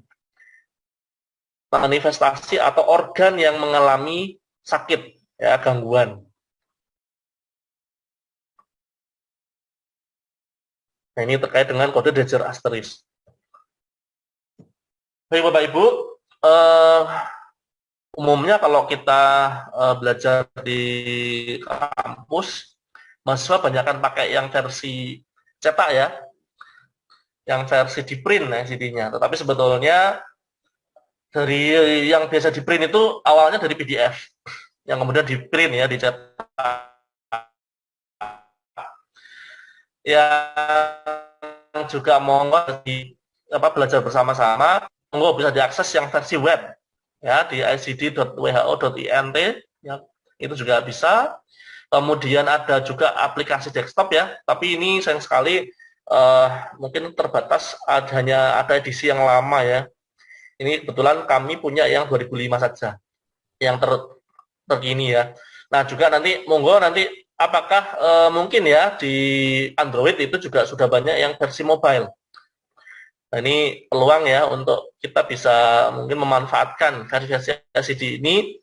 Manifestasi atau organ yang mengalami sakit, ya, gangguan. Nah, ini terkait dengan kode dejer asteris. Baik Bapak Ibu, umumnya kalau kita belajar di kampus, mahasiswa banyakkan pakai yang versi cetak ya, yang versi di print ya CD-nya. Tetapi sebetulnya dari yang biasa di print itu awalnya dari PDF, yang kemudian di print ya, dicetak. Yang juga monggo di belajar bersama-sama, monggo bisa diakses yang versi web ya di icd.who.int ya, itu juga bisa. Kemudian ada juga aplikasi desktop ya, tapi ini sayang sekali mungkin terbatas, hanya ada edisi yang lama ya. Ini kebetulan kami punya yang 2005 saja, yang terkini ya. Nah juga nanti monggo nanti apakah mungkin ya di Android itu juga sudah banyak yang versi mobile. Nah ini peluang ya untuk kita bisa mungkin memanfaatkan versi CD ini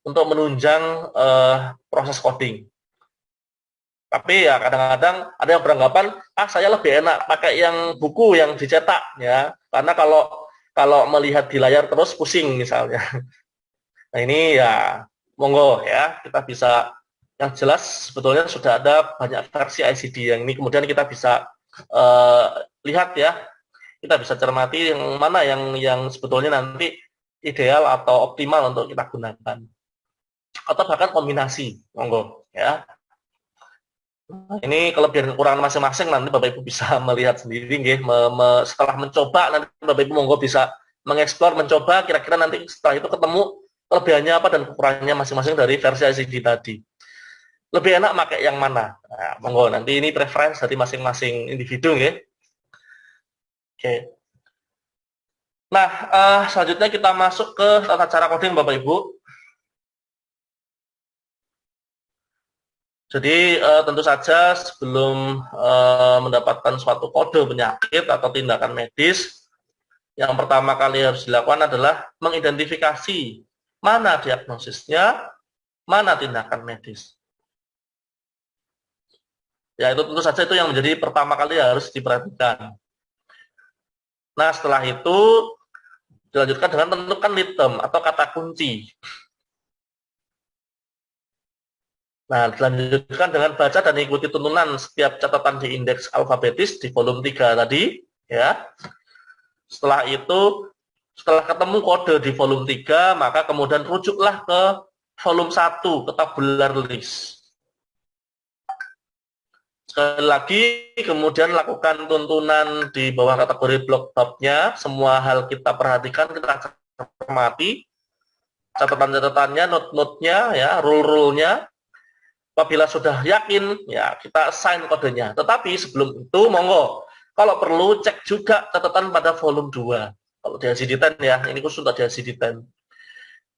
untuk menunjang proses coding. Tapi ya kadang-kadang ada yang beranggapan, saya lebih enak pakai yang buku yang dicetak ya, karena kalau melihat di layar terus pusing misalnya. Nah ini ya monggo ya, kita bisa, yang jelas sebetulnya sudah ada banyak versi ICD yang ini kemudian kita bisa eh, lihat ya, kita bisa cermati yang mana yang sebetulnya nanti ideal atau optimal untuk kita gunakan, atau bahkan kombinasi, monggo ya. Ini kelebihan kekurangan masing-masing nanti Bapak Ibu bisa melihat sendiri nggih. Setelah mencoba nanti Bapak Ibu monggo bisa mengeksplor, mencoba kira-kira nanti setelah itu ketemu kelebihannya apa dan kekurangannya masing-masing dari versi ICD tadi. Lebih enak pakai yang mana? Nah, monggo nanti ini preferensi dari masing-masing individu nggih. Oke. Nah, selanjutnya kita masuk ke tata cara coding Bapak Ibu. Jadi tentu saja sebelum mendapatkan suatu kode penyakit atau tindakan medis, yang pertama kali harus dilakukan adalah mengidentifikasi mana diagnosisnya, mana tindakan medis. Ya, itu tentu saja itu yang menjadi pertama kali harus diperhatikan. Nah, setelah itu dilanjutkan dengan tentukan lead term atau kata kunci. Nah, dilanjutkan dengan baca dan ikuti tuntunan setiap catatan di indeks alfabetis di volume 3 tadi, ya. Setelah itu, setelah ketemu kode di volume 3, maka kemudian rujuklah ke volume 1, ke tabular list. Sekali lagi, kemudian lakukan tuntunan di bawah kategori blok babnya, semua hal kita perhatikan, kita cermati, catatan-catatannya, note-note-nya, ya, rule-rule-nya. Apabila sudah yakin, ya kita assign kodenya. Tetapi sebelum itu, monggo, kalau perlu cek juga catatan pada volume 2. Kalau di ICD-10 ya, ini khusus untuk di ICD-10.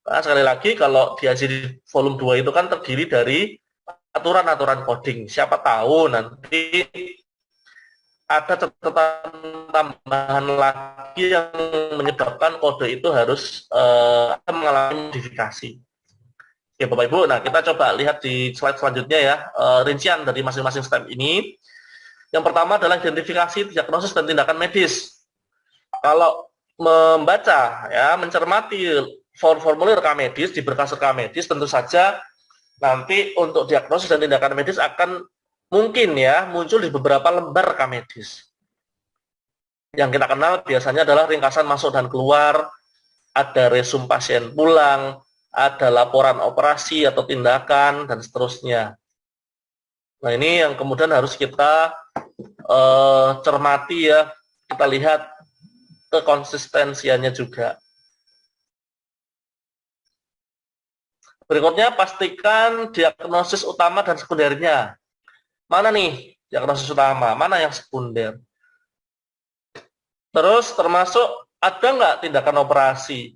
Nah, sekali lagi, kalau di ICD volume 2 itu kan terdiri dari aturan-aturan coding. Siapa tahu nanti ada catatan tambahan lagi yang menyebabkan kode itu harus mengalami modifikasi. Oke Bapak Ibu, nah kita coba lihat di slide selanjutnya ya, rincian dari masing-masing step ini. Yang pertama adalah identifikasi, diagnosis, dan tindakan medis. Kalau membaca, ya, mencermati formulir rekam medis, di berkas rekam medis, tentu saja nanti untuk diagnosis dan tindakan medis akan mungkin ya muncul di beberapa lembar rekam medis. Yang kita kenal biasanya adalah ringkasan masuk dan keluar, ada resum pasien pulang, ada laporan operasi atau tindakan, dan seterusnya. Nah, ini yang kemudian harus kita cermati ya, kita lihat kekonsistensiannya juga. Berikutnya, pastikan diagnosis utama dan sekundernya. Mana nih diagnosis utama, mana yang sekunder? Terus termasuk ada nggak tindakan operasi?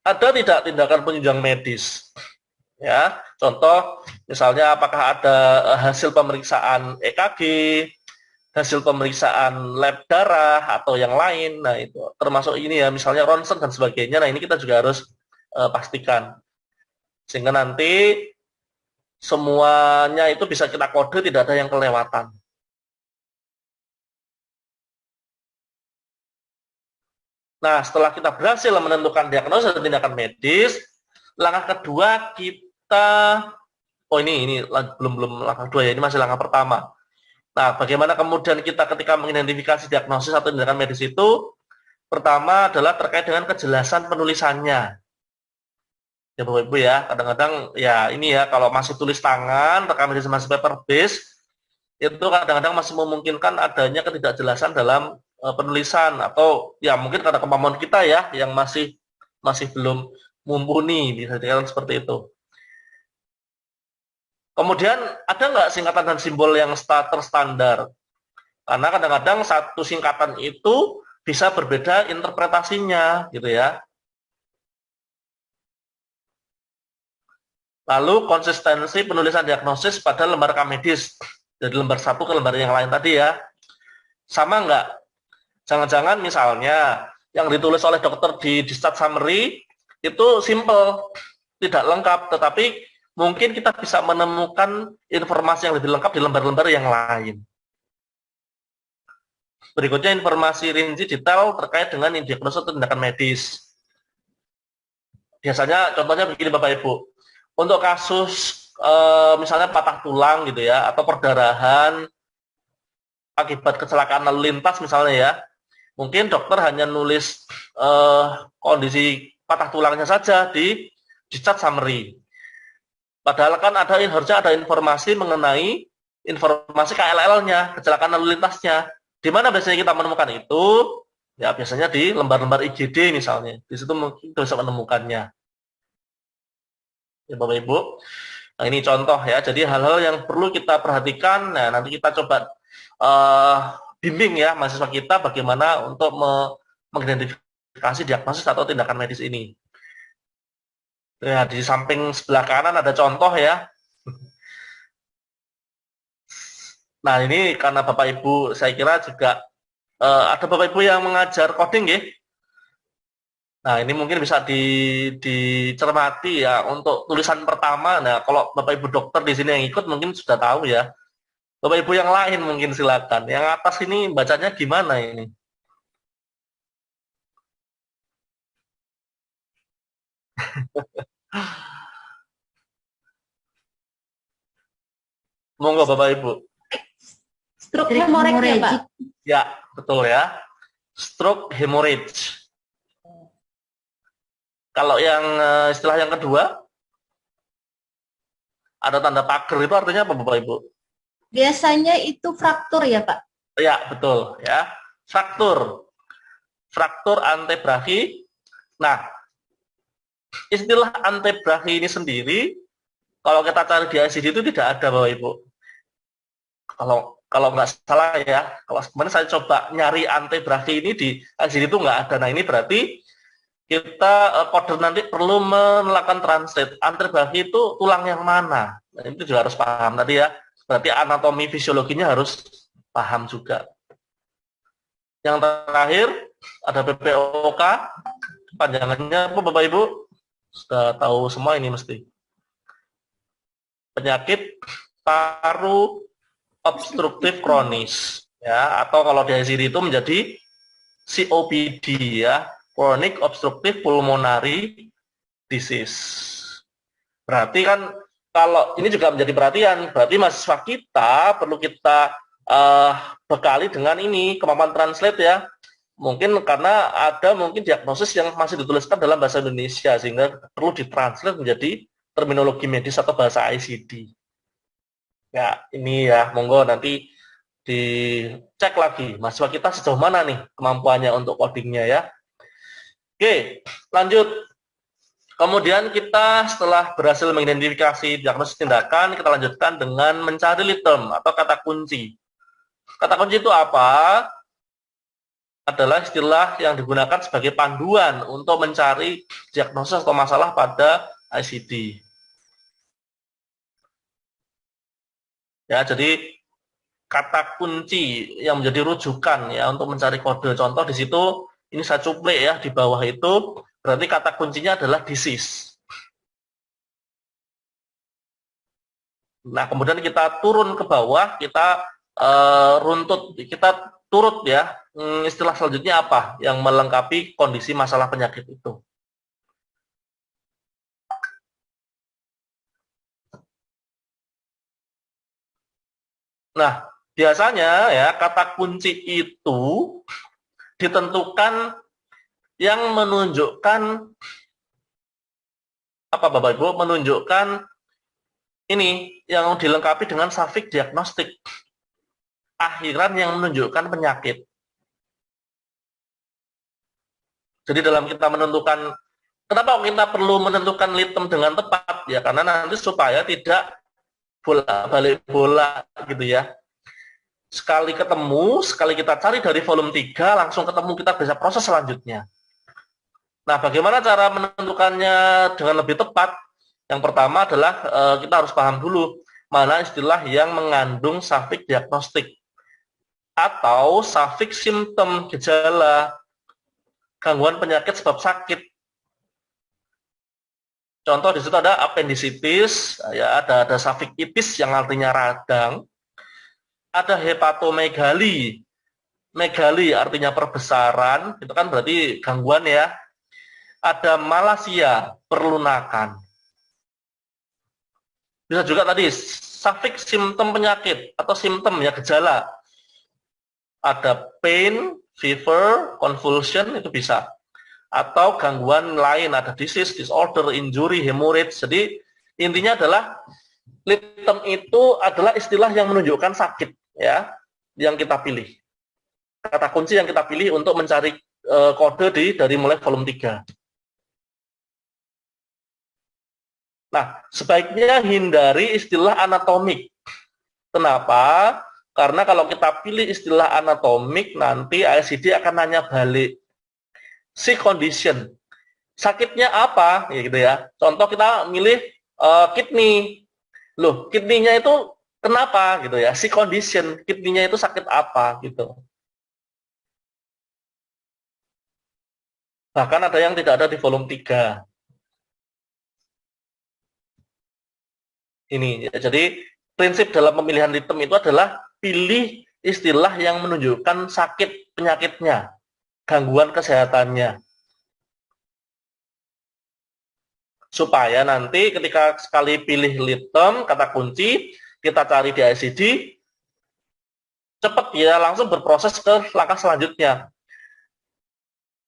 Ada tidak tindakan penunjang medis? Ya, contoh misalnya apakah ada hasil pemeriksaan EKG, hasil pemeriksaan lab darah atau yang lain. Nah, itu termasuk ini ya, misalnya ronsen dan sebagainya. Nah, ini kita juga harus pastikan. Sehingga nanti semuanya itu bisa kita kode, tidak ada yang kelewatan. Nah, setelah kita berhasil menentukan diagnosis dan tindakan medis, langkah kedua kita, oh ini belum langkah kedua ya, ini masih langkah pertama. Nah, bagaimana kemudian kita ketika mengidentifikasi diagnosis atau tindakan medis itu, pertama adalah terkait dengan kejelasan penulisannya. Ya Bapak Ibu ya, kadang-kadang ya ini ya, kalau masih tulis tangan, rekam medis masih paper base, itu kadang-kadang masih memungkinkan adanya ketidakjelasan dalam penulisan, atau ya mungkin karena kemampuan kita ya yang masih belum mumpuni, bisa dikatakan seperti itu. Kemudian ada nggak singkatan dan simbol yang terstandar? Karena kadang-kadang satu singkatan itu bisa berbeda interpretasinya, gitu ya. Lalu konsistensi penulisan diagnosis pada lembar rekam medis, dari lembar satu ke lembar yang lain tadi ya. Sama nggak? Jangan-jangan misalnya yang ditulis oleh dokter di discharge summary itu simple, tidak lengkap, tetapi mungkin kita bisa menemukan informasi yang lebih lengkap di lembar-lembar yang lain. Berikutnya informasi rinci detail terkait dengan diagnosis tindakan medis. Biasanya contohnya begini Bapak Ibu, untuk kasus misalnya patah tulang gitu ya, atau perdarahan, akibat kecelakaan lalu lintas misalnya ya, mungkin dokter hanya nulis kondisi patah tulangnya saja di chart summary. Padahal kan harusnya ada informasi mengenai informasi KLL-nya, kecelakaan lalu lintasnya. Di mana biasanya kita menemukan itu? Ya biasanya di lembar-lembar IGD misalnya. Di situ mungkin bisa menemukannya. Ya Bapak Ibu. Nah ini contoh ya. Jadi hal-hal yang perlu kita perhatikan. Nah nanti kita coba bimbing ya mahasiswa kita bagaimana untuk mengidentifikasi diagnosis atau tindakan medis ini. Ya di samping sebelah kanan ada contoh ya. Nah ini karena Bapak Ibu saya kira juga ada Bapak Ibu yang mengajar coding ya. Nah ini mungkin bisa dicermati ya untuk tulisan pertama. Nah kalau Bapak Ibu dokter di sini yang ikut mungkin sudah tahu ya. Bapak Ibu yang lain mungkin silakan. Yang atas ini bacanya gimana ini? Monggo Bapak Ibu. Stroke hemorrhage ya Pak? Ya betul ya. Stroke hemorrhage. Kalau yang istilah yang kedua, ada tanda pager itu artinya apa Bapak Ibu? Biasanya itu fraktur ya Pak? Ya betul ya. Fraktur. Fraktur antebrachi. Nah, istilah antebrachi ini sendiri, kalau kita cari di ICD itu tidak ada Bapak Ibu. Kalau nggak salah ya, kalau kemarin saya coba nyari antebrachi ini di ICD itu nggak ada. Nah ini berarti kita kode nanti perlu melakukan translate. Antebrachi itu tulang yang mana? Nah, itu juga harus paham tadi ya. Berarti anatomi fisiologinya harus paham juga. Yang terakhir ada PPOK. Panjangannya apa Bapak Ibu? Sudah tahu semua ini mesti. Penyakit paru obstruktif kronis ya, atau kalau di ICD itu menjadi COPD ya, chronic obstructive pulmonary disease. Berarti kan kalau ini juga menjadi perhatian, berarti mahasiswa kita perlu kita bekali dengan ini kemampuan translate ya. Mungkin karena ada mungkin diagnosis yang masih dituliskan dalam bahasa Indonesia sehingga perlu ditranslate menjadi terminologi medis atau bahasa ICD. Ya, ini ya, monggo nanti dicek lagi mahasiswa kita sejauh mana nih kemampuannya untuk codingnya ya. Oke, lanjut. Kemudian kita setelah berhasil mengidentifikasi diagnosis tindakan, kita lanjutkan dengan mencari lead term atau kata kunci. Kata kunci itu apa? Adalah istilah yang digunakan sebagai panduan untuk mencari diagnosis atau masalah pada ICD. Ya, jadi kata kunci yang menjadi rujukan ya untuk mencari kode contoh di situ ini saya cuplik ya di bawah itu berarti kata kuncinya adalah disease. Nah kemudian kita turun ke bawah kita runtut kita turut ya istilah selanjutnya apa yang melengkapi kondisi masalah penyakit itu. Nah biasanya ya kata kunci itu ditentukan yang menunjukkan apa Bapak Ibu menunjukkan ini yang dilengkapi dengan suffix diagnostik akhiran yang menunjukkan penyakit. Jadi dalam kita menentukan kenapa kita perlu menentukan lead term dengan tepat ya karena nanti supaya tidak bolak-balik bola gitu ya. Sekali ketemu, sekali kita cari dari volume 3 langsung ketemu kita bisa proses selanjutnya. Nah, bagaimana cara menentukannya dengan lebih tepat? Yang pertama adalah kita harus paham dulu mana istilah yang mengandung suffix diagnostik atau suffix simptom gejala gangguan penyakit sebab sakit. Contoh di situ ada appendicitis, ya ada suffix itis yang artinya radang, ada hepatomegali, megali artinya perbesaran, itu kan berarti gangguan ya. Ada malasia, perlunakan. Bisa juga tadi suffix simptom penyakit atau simptom ya gejala. ada pain, fever, convulsion, itu bisa. Atau gangguan lain, ada disease, disorder, injury, hemorrhage. Jadi intinya adalah litem itu adalah istilah yang menunjukkan sakit, ya, yang kita pilih. Kata kunci yang kita pilih untuk mencari kode dari mulai volume 3. Nah, sebaiknya hindari istilah anatomik. Kenapa? Karena kalau kita pilih istilah anatomik, nanti ICD akan nanya balik. Si condition, sakitnya apa? Ya, gitu ya. Contoh kita milih kidney. Loh, kidney-nya itu kenapa? Gitu ya. Si condition, kidney-nya itu sakit apa? Gitu. Bahkan ada yang tidak ada di volume 3. Ini, jadi prinsip dalam pemilihan litem itu adalah pilih istilah yang menunjukkan sakit penyakitnya, gangguan kesehatannya. Supaya nanti ketika sekali pilih litem, kata kunci, kita cari di ICD, cepat ya langsung berproses ke langkah selanjutnya.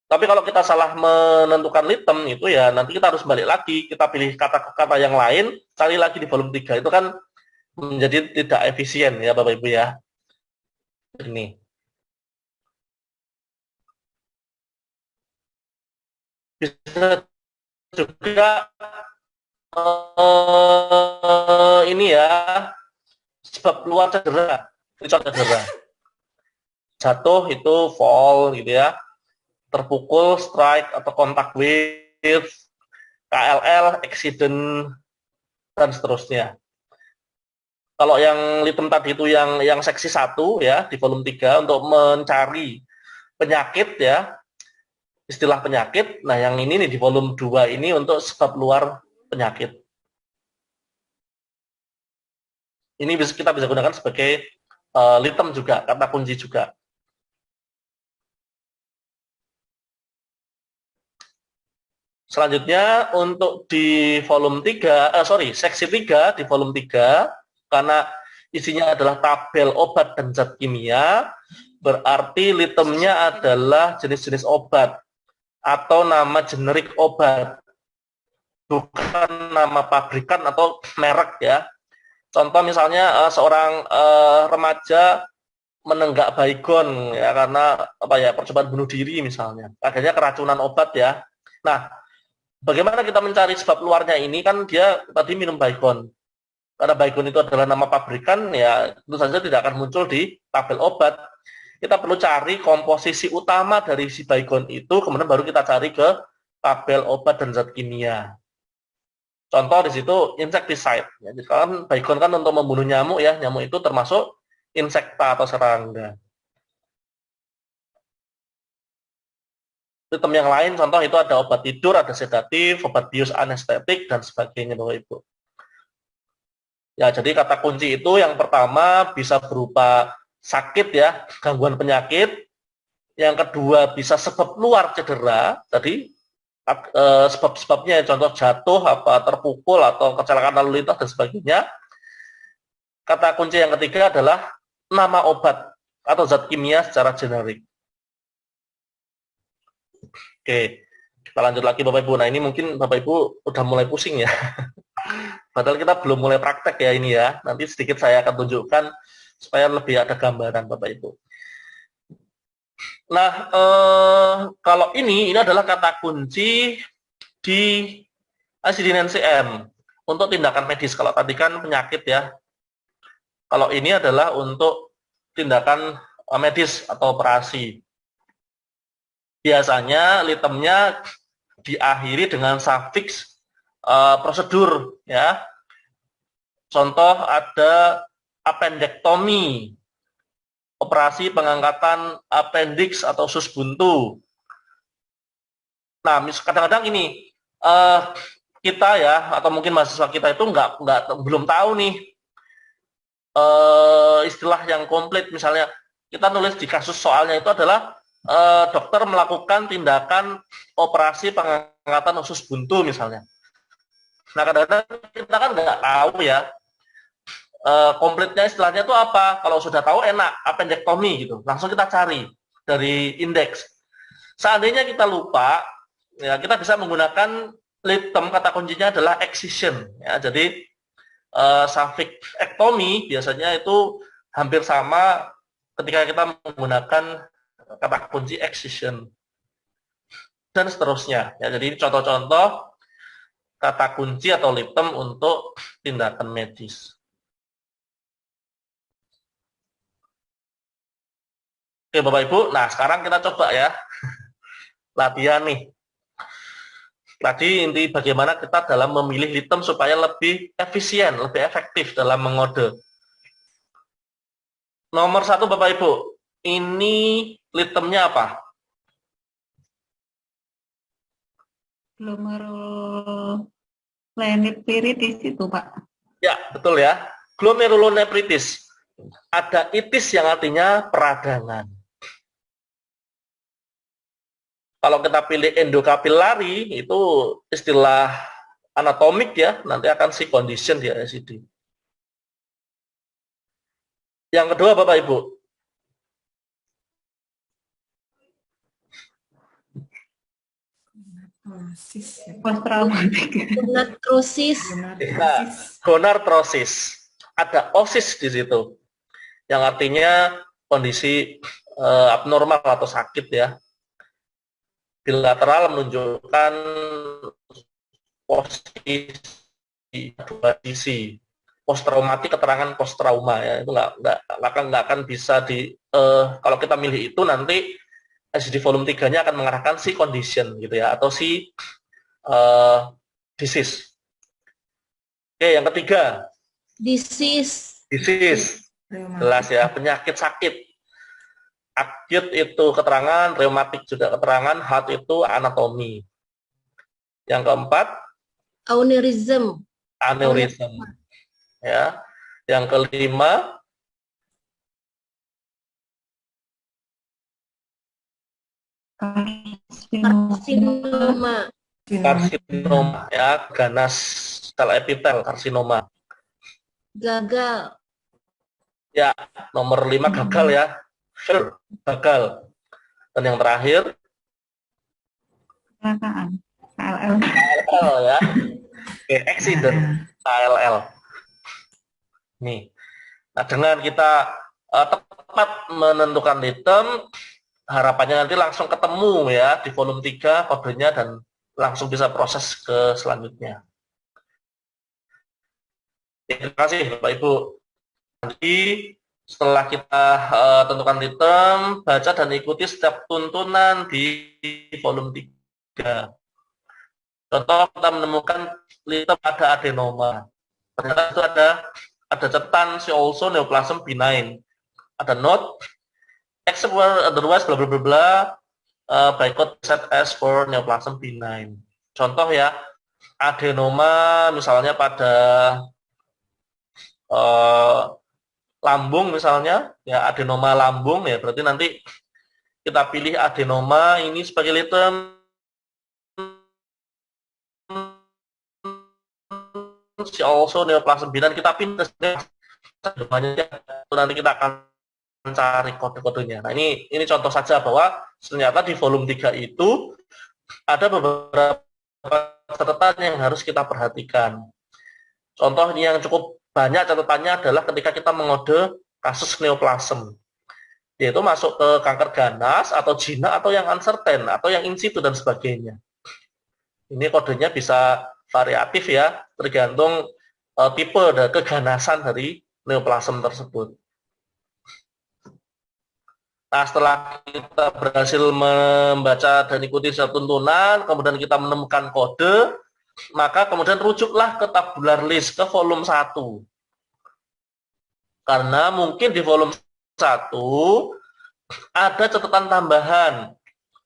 Tapi kalau kita salah menentukan litem itu ya nanti kita harus balik lagi, kita pilih kata-kata yang lain, cari lagi di volume 3. Itu kan menjadi tidak efisien ya Bapak Ibu ya. Ini. Bisa juga ini ya, sebab luar cedera, cedera. Jatuh itu fall gitu ya. Terpukul, strike atau kontak with, KLL, accident, dan seterusnya. Kalau yang litem tadi itu yang seksi 1 ya di volume 3 untuk mencari penyakit ya, istilah penyakit. Nah, yang ini nih di volume 2 ini untuk sebab luar penyakit. Ini kita bisa gunakan sebagai litem juga, kata kunci juga. Selanjutnya untuk di volume 3, seksi 3 di volume 3, karena isinya adalah tabel obat dan zat kimia, berarti litemnya adalah jenis-jenis obat atau nama generik obat, bukan nama pabrikan atau merek ya. Contoh misalnya seorang remaja menenggak baygon ya karena apa ya, percobaan bunuh diri misalnya, akhirnya keracunan obat ya. Nah, bagaimana kita mencari sebab luarnya ini? Kan dia tadi minum baygon. Karena baygon itu adalah nama pabrikan, ya tentu saja tidak akan muncul di tabel obat. Kita perlu cari komposisi utama dari si baygon itu, kemudian baru kita cari ke tabel obat dan zat kimia. Contoh di situ insecticide. Ya, kan baygon kan untuk membunuh nyamuk ya, nyamuk itu termasuk insekta atau serangga. Sistem yang lain, contoh itu ada obat tidur, ada sedatif, obat bius anestetik, dan sebagainya Bapak Ibu. Ya, jadi kata kunci itu yang pertama bisa berupa sakit ya, gangguan penyakit. Yang kedua bisa sebab luar cedera, tadi sebab-sebabnya contoh jatuh, apa terpukul atau kecelakaan lalu lintas dan sebagainya. Kata kunci yang ketiga adalah nama obat atau zat kimia secara generik. Oke, kita lanjut lagi Bapak Ibu. Nah, ini mungkin Bapak Ibu udah mulai pusing ya. Padahal kita belum mulai praktek ya ini ya. Nanti sedikit saya akan tunjukkan supaya lebih ada gambaran Bapak Ibu. Nah, kalau ini adalah kata kunci di ICD-9-CM untuk tindakan medis. Kalau tadi kan penyakit ya. Kalau ini adalah untuk tindakan medis atau operasi. Biasanya litemnya diakhiri dengan sufiks prosedur ya. Contoh ada appendektomi, operasi pengangkatan appendix atau usus buntu. Nah, kadang-kadang ini kita ya atau mungkin mahasiswa kita itu belum tahu nih istilah yang komplit. Misalnya kita nulis di kasus soalnya itu adalah dokter melakukan tindakan operasi pengangkatan usus buntu misalnya. Nah, kadang-kadang kita kan nggak tahu ya komplitnya istilahnya itu apa? Kalau sudah tahu enak, appendektomi gitu. Langsung kita cari dari indeks. Seandainya kita lupa, ya kita bisa menggunakan litem, kata kuncinya adalah excision. Ya, jadi suffix ektomi biasanya itu hampir sama ketika kita menggunakan kata kunci excision dan seterusnya. Ya, jadi contoh-contoh kata kunci atau litem untuk tindakan medis. Oke Bapak Ibu, nah sekarang kita coba ya latihan nih. Tadi inti bagaimana kita dalam memilih litem supaya lebih efisien, lebih efektif dalam mengode. Nomor 1 Bapak Ibu, ini litemnya apa? Glomerulonefritis itu Pak. Ya, betul ya. Glomerulonefritis. Ada itis yang artinya peradangan. Kalau kita pilih endokapilari, itu istilah anatomik ya, nanti akan si condition di ICD. Yang kedua Bapak Ibu. Gonartrosis. Gonartrosis. Ada osis di situ. Yang artinya kondisi abnormal atau sakit ya. Bilateral menunjukkan posisi dua sisi. Post traumatik, keterangan post trauma ya, itu nggak akan bisa kalau kita milih itu nanti ICD volume 3-nya akan mengarahkan si condition gitu ya, atau si disease. Oke, yang ketiga Disease. Jelas ya, penyakit sakit. Acute itu keterangan, rheumatic juga keterangan, heart itu anatomi. Yang keempat Aneurysm. Ya. Yang kelima karsinoma ya, ganas sel epitel, karsinoma. Gagal. Ya, nomor 5 gagal ya. Gagal. Dan yang terakhir Kecelakaan. KLL ya. Oke, accident, KLL. Nih. Nah, dengan kita tepat menentukan litem, harapannya nanti langsung ketemu ya di volume 3 kodenya dan langsung bisa proses ke selanjutnya. Terima kasih Bapak Ibu. Nanti setelah kita tentukan litem, baca dan ikuti setiap tuntunan di volume 3. Contoh kita menemukan litem ada adenoma. Ternyata itu ada catatan si also neoplasm benign. Ada note except where otherwise bla bla bla bla by code set as for neoplasm benign. Contoh ya, adenoma misalnya pada lambung misalnya, ya adenoma lambung ya, berarti nanti kita pilih adenoma ini sebagai litem si also neoplasm benign, kita pindah adenomanya, nanti kita akan mencari kode-kodenya. Nah, ini contoh saja bahwa ternyata di volume 3 itu ada beberapa catatan yang harus kita perhatikan. Contoh yang cukup banyak catatannya adalah ketika kita mengode kasus neoplasm, yaitu masuk ke kanker ganas atau jinak atau yang uncertain atau yang in situ dan sebagainya. Ini kodenya bisa variatif ya, tergantung tipe dan keganasan dari neoplasm tersebut. Nah, setelah kita berhasil membaca dan ikuti satu tuntunan, kemudian kita menemukan kode, maka kemudian rujuklah ke tabular list, ke volume 1. Karena mungkin di volume 1 ada catatan tambahan.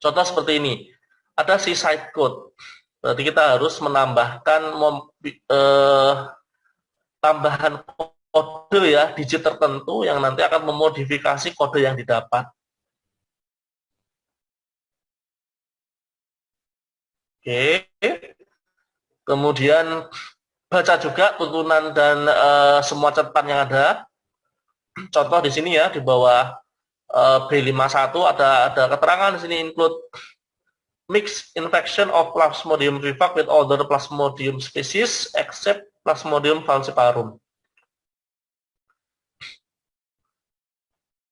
Contoh seperti ini, ada si site code. Berarti kita harus menambahkan tambahan kode ya, digit tertentu yang nanti akan memodifikasi kode yang didapat. Oke. Kemudian baca juga tuntunan dan semua catatan yang ada. Contoh di sini ya, di bawah B51 ada keterangan di sini, include mixed infection of Plasmodium vivax with other Plasmodium species except Plasmodium falciparum.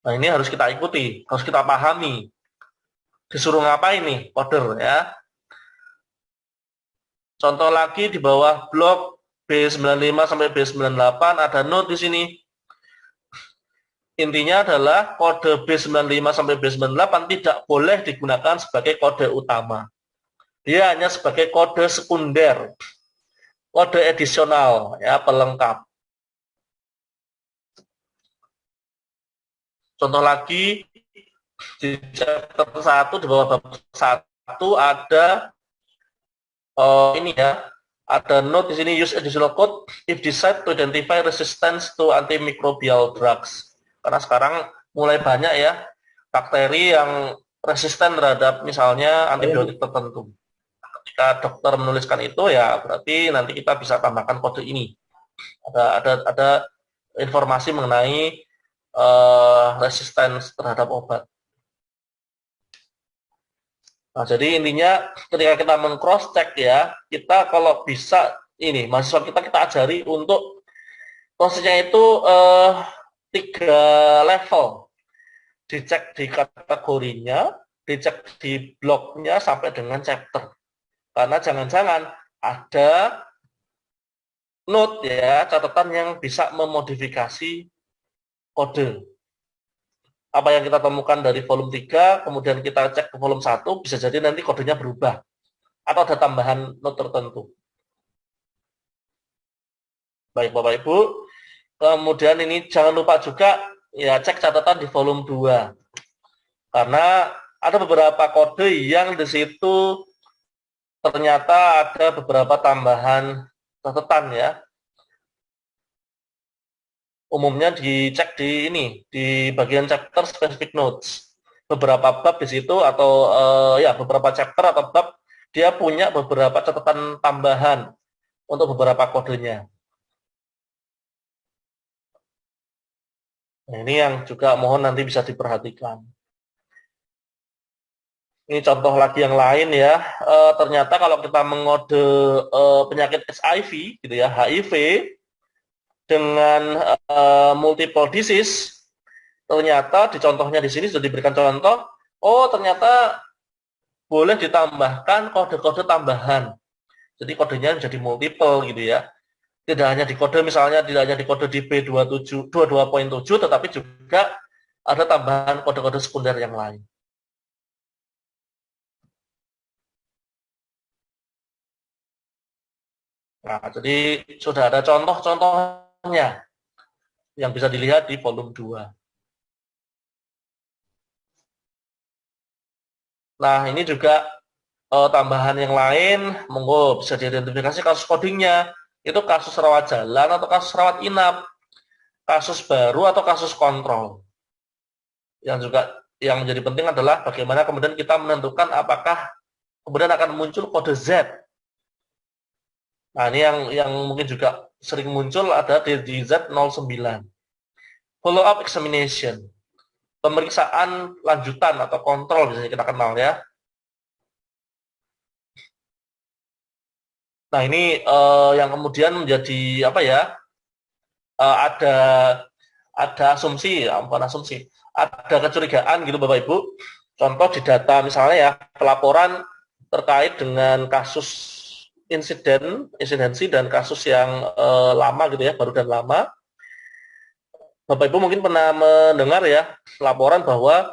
Nah, ini harus kita ikuti, harus kita pahami. Disuruh ngapain nih, coder ya. Contoh lagi di bawah blok B95 sampai B98 ada note di sini. Intinya adalah kode B95 sampai B98 tidak boleh digunakan sebagai kode utama. Dia hanya sebagai kode sekunder, kode edisional, ya, pelengkap. Contoh lagi di chapter 1 di bawah bab 1 ada ini ya, ada note di sini, use additional code if decide to identify resistance to antimicrobial drugs. Karena sekarang mulai banyak ya bakteri yang resisten terhadap misalnya antibiotik tertentu. Ketika dokter menuliskan itu ya berarti nanti kita bisa tambahkan kode ini. Ada informasi mengenai resistance terhadap obat. Nah, jadi intinya ketika kita meng-cross check ya, kita kalau bisa ini mahasiswa kita ajari untuk prosesnya itu 3 level. Dicek di kategorinya, dicek di bloknya sampai dengan chapter. Karena jangan-jangan ada note ya, catatan yang bisa memodifikasi kode. Apa yang kita temukan dari volume 3, kemudian kita cek ke volume 1, bisa jadi nanti kodenya berubah. Atau ada tambahan note tertentu. Baik Bapak Ibu, kemudian ini jangan lupa juga ya cek catatan di volume 2. Karena ada beberapa kode yang di situ ternyata ada beberapa tambahan catatan ya. Umumnya dicek di ini, di bagian chapter specific notes. Beberapa bab di situ atau ya beberapa chapter atau bab dia punya beberapa catatan tambahan untuk beberapa kodenya. Nah, ini yang juga mohon nanti bisa diperhatikan. Ini contoh lagi yang lain ya. Ternyata kalau kita mengode penyakit HIV gitu ya, HIV dengan multiple disease, ternyata di contohnya di sini sudah diberikan contoh, oh ternyata boleh ditambahkan kode-kode tambahan. Jadi kodenya jadi multiple gitu ya. Tidak hanya di kode misalnya, tidak hanya di kode di B27, 22.7, tetapi juga ada tambahan kode-kode sekunder yang lain. Nah, jadi sudah ada contoh-contohnya yang bisa dilihat di volume 2. Nah, ini juga tambahan yang lain, monggo bisa diidentifikasi kasus codingnya. Itu kasus rawat jalan atau kasus rawat inap, kasus baru atau kasus kontrol. Yang juga yang menjadi penting adalah bagaimana kemudian kita menentukan apakah kemudian akan muncul kode Z. Nah, ini yang mungkin juga sering muncul ada di Z09. Follow up examination. Pemeriksaan lanjutan atau kontrol biasanya kita kenal ya. Nah, ini yang kemudian menjadi apa ya? Ada asumsi, ya, bukan asumsi, ada kecurigaan gitu Bapak Ibu. Contoh di data misalnya ya, pelaporan terkait dengan kasus insidensi dan kasus yang lama gitu ya, baru dan lama. Bapak Ibu mungkin pernah mendengar ya laporan bahwa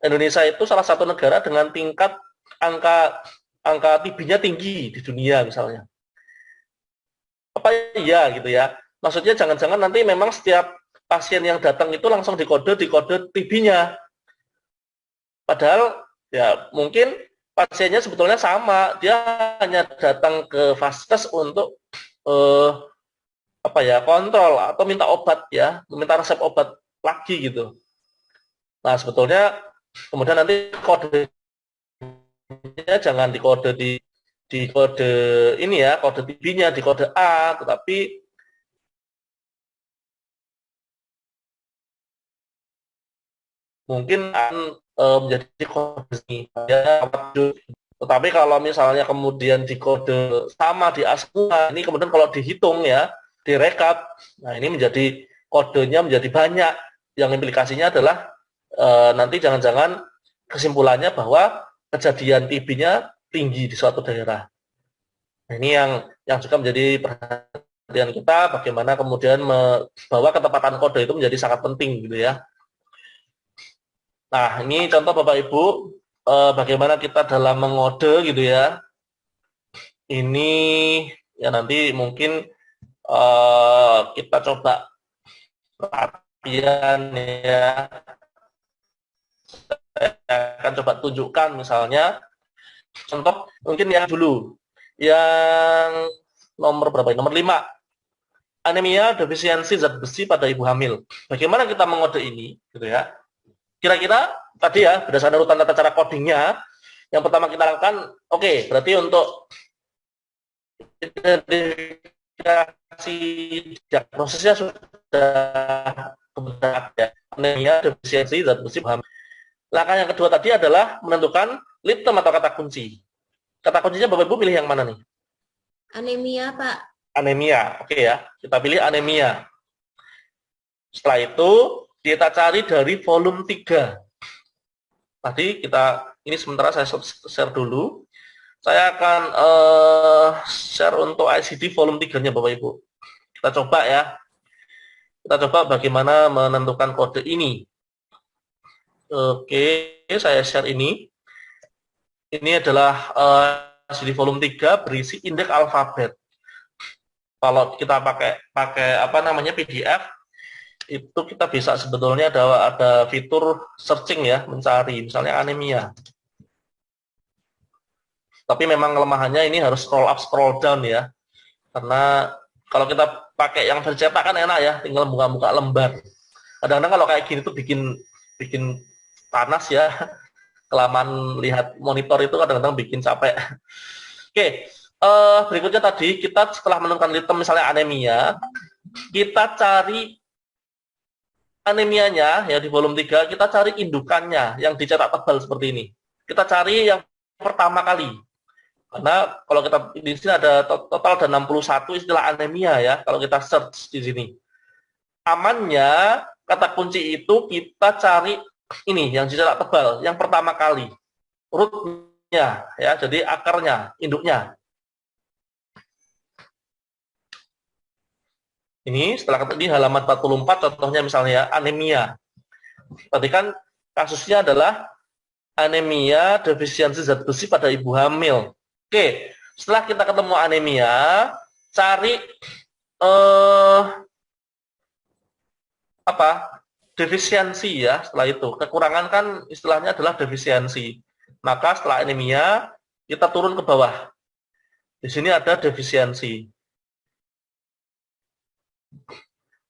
Indonesia itu salah satu negara dengan tingkat angka TB-nya tinggi di dunia misalnya. Apa iya gitu ya? Maksudnya jangan-jangan nanti memang setiap pasien yang datang itu langsung dikode TB-nya. Padahal ya mungkin pasiennya sebetulnya sama, dia hanya datang ke vaskes untuk apa ya, kontrol atau minta obat ya, minta resep obat lagi gitu. Nah, sebetulnya kemudian nanti kodenya jangan dikode di di kode ini ya, kode TB-nya di kode A, tetapi mungkin akan menjadi kode ini. Ya, tetapi kalau misalnya kemudian di kode sama di A semua, ini kemudian kalau dihitung ya, direkap, nah ini menjadi kodenya menjadi banyak. Yang implikasinya adalah nanti jangan-jangan kesimpulannya bahwa kejadian TB-nya tinggi di suatu daerah. Nah, ini yang juga menjadi perhatian kita, bagaimana kemudian bahwa ketepatan kode itu menjadi sangat penting gitu ya. Nah, ini contoh Bapak Ibu, bagaimana kita dalam mengode gitu ya. Ini ya nanti mungkin kita coba perhatian ya. Saya akan coba tunjukkan misalnya contoh mungkin yang dulu. Yang nomor berapa ini? Nomor 5. Anemia defisiensi zat besi pada ibu hamil. Bagaimana kita mengode ini gitu ya? Kira-kira tadi ya berdasarkan urutan tata cara codingnya, yang pertama kita lakukan, oke, berarti untuk identifikasi diagnosisnya sudah benar ya, anemia defisiensi zat besi pada hamil. Langkah yang kedua tadi adalah menentukan lead term atau kata kunci. Kata kuncinya Bapak Ibu pilih yang mana nih? Anemia, Pak. Anemia, oke ya. Kita pilih anemia. Setelah itu kita cari dari volume 3. Tadi ini sementara saya share dulu. Saya akan share untuk ICD volume 3-nya Bapak Ibu. Kita coba ya. Kita coba bagaimana menentukan kode ini. Oke, saya share ini. Ini adalah ICD volume 3 berisi indeks alfabet. Kalau kita pakai apa namanya PDF, itu kita bisa sebetulnya ada fitur searching ya, mencari misalnya anemia. Tapi memang kelemahannya ini harus scroll up scroll down ya, karena kalau kita pakai yang versi cetak kan enak ya, tinggal buka-buka lembar. Kadang-kadang kalau kayak gini tuh bikin panas ya, kelamaan lihat monitor itu kadang-kadang bikin capek. Oke, berikutnya tadi kita setelah menemukan item misalnya anemia, kita cari anemianya ya di volume 3, kita cari indukannya yang dicetak tebal seperti ini. Kita cari yang pertama kali. Karena kalau kita di sini ada total ada 61 istilah anemia ya, kalau kita search di sini. Amannya kata kunci itu kita cari ini yang dicetak tebal, yang pertama kali. Rootnya ya, jadi akarnya, induknya. Ini setelah di halaman 44 contohnya misalnya anemia. Tadi kan kasusnya adalah anemia defisiensi zat besi pada ibu hamil. Oke, setelah kita ketemu anemia, cari apa? Defisiensi ya. Setelah itu kekurangan kan istilahnya adalah defisiensi. Maka setelah anemia kita turun ke bawah. Di sini ada defisiensi.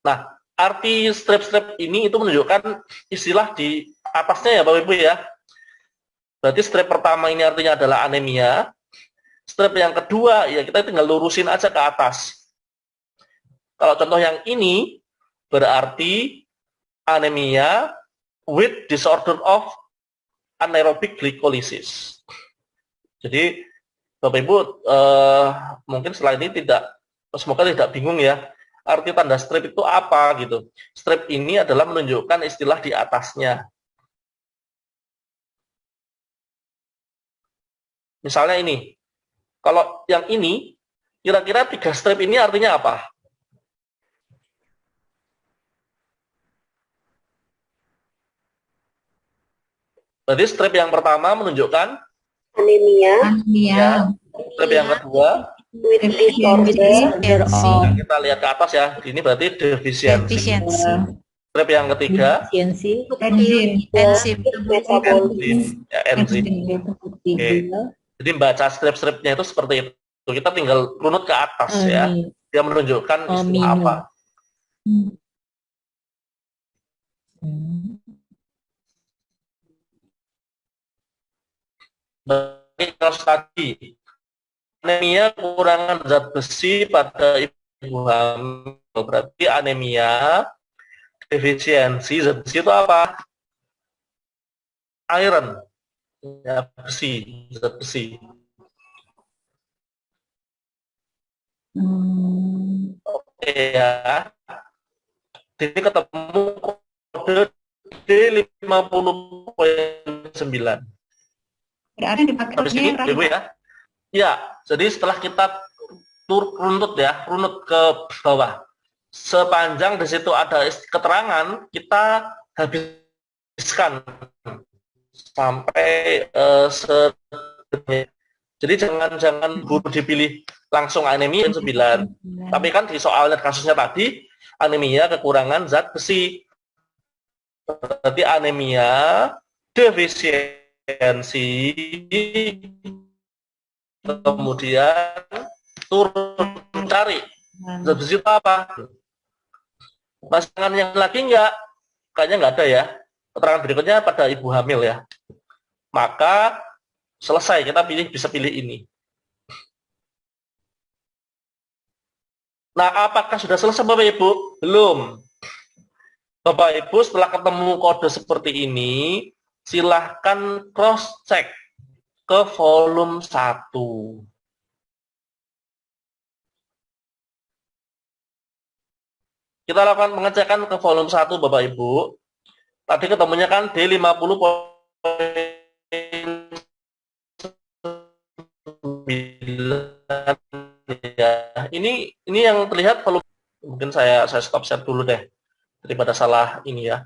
Nah, arti strip-strip ini itu menunjukkan istilah di atasnya ya Bapak Ibu ya. Berarti strip pertama ini artinya adalah anemia. Strip yang kedua ya kita tinggal lurusin aja ke atas. Kalau contoh yang ini berarti anemia with disorder of anaerobic glycolysis. Jadi Bapak Ibu mungkin setelah ini semoga tidak bingung ya. Arti tanda strip itu apa gitu. Strip ini adalah menunjukkan istilah di atasnya. Misalnya ini. Kalau yang ini, kira-kira 3 strip ini artinya apa? Berarti strip yang pertama menunjukkan anemia, ya. Strip yang kedua with disorder of nah, kita lihat ke atas ya. Ini berarti defisiensi. Strip yang ketiga enzim ya, enzim. Oke. Jadi baca strip-stripnya itu seperti itu. Kita tinggal runut ke atas ya. Dia menunjukkan istilah apa. Baik, kalau tadi anemia kekurangan zat besi pada ibu hamil. Berarti anemia defisiensi zat besi itu apa? Iron, ya, besi, zat besi. Oke ya. Jadi ketemu kode D50.9. Berarti dipakai Habis ini, Ibu ya. Ya, jadi setelah kita runut ke bawah. Sepanjang di situ ada keterangan, kita habiskan sampai jadi jangan buru dipilih langsung anemia 9. Tapi kan di soalnya kasusnya tadi anemia kekurangan zat besi. Berarti anemia defisiensi, kemudian turun cari zat besi itu apa? Pasangan yang lagi kayaknya nggak ada ya. Keterangan berikutnya pada ibu hamil ya. Maka selesai, kita bisa pilih ini. Nah, apakah sudah selesai Bapak Ibu? Belum. Bapak Ibu setelah ketemu kode seperti ini, silahkan cross check ke volume 1. Kita lakukan pengecekan ke volume 1 Bapak Ibu. Tadi ketemunya kan D50. Ya, ini yang terlihat volume. Mungkin saya stop share dulu deh daripada salah ini ya.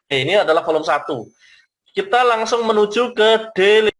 Ini adalah volume 1. Kita langsung menuju ke D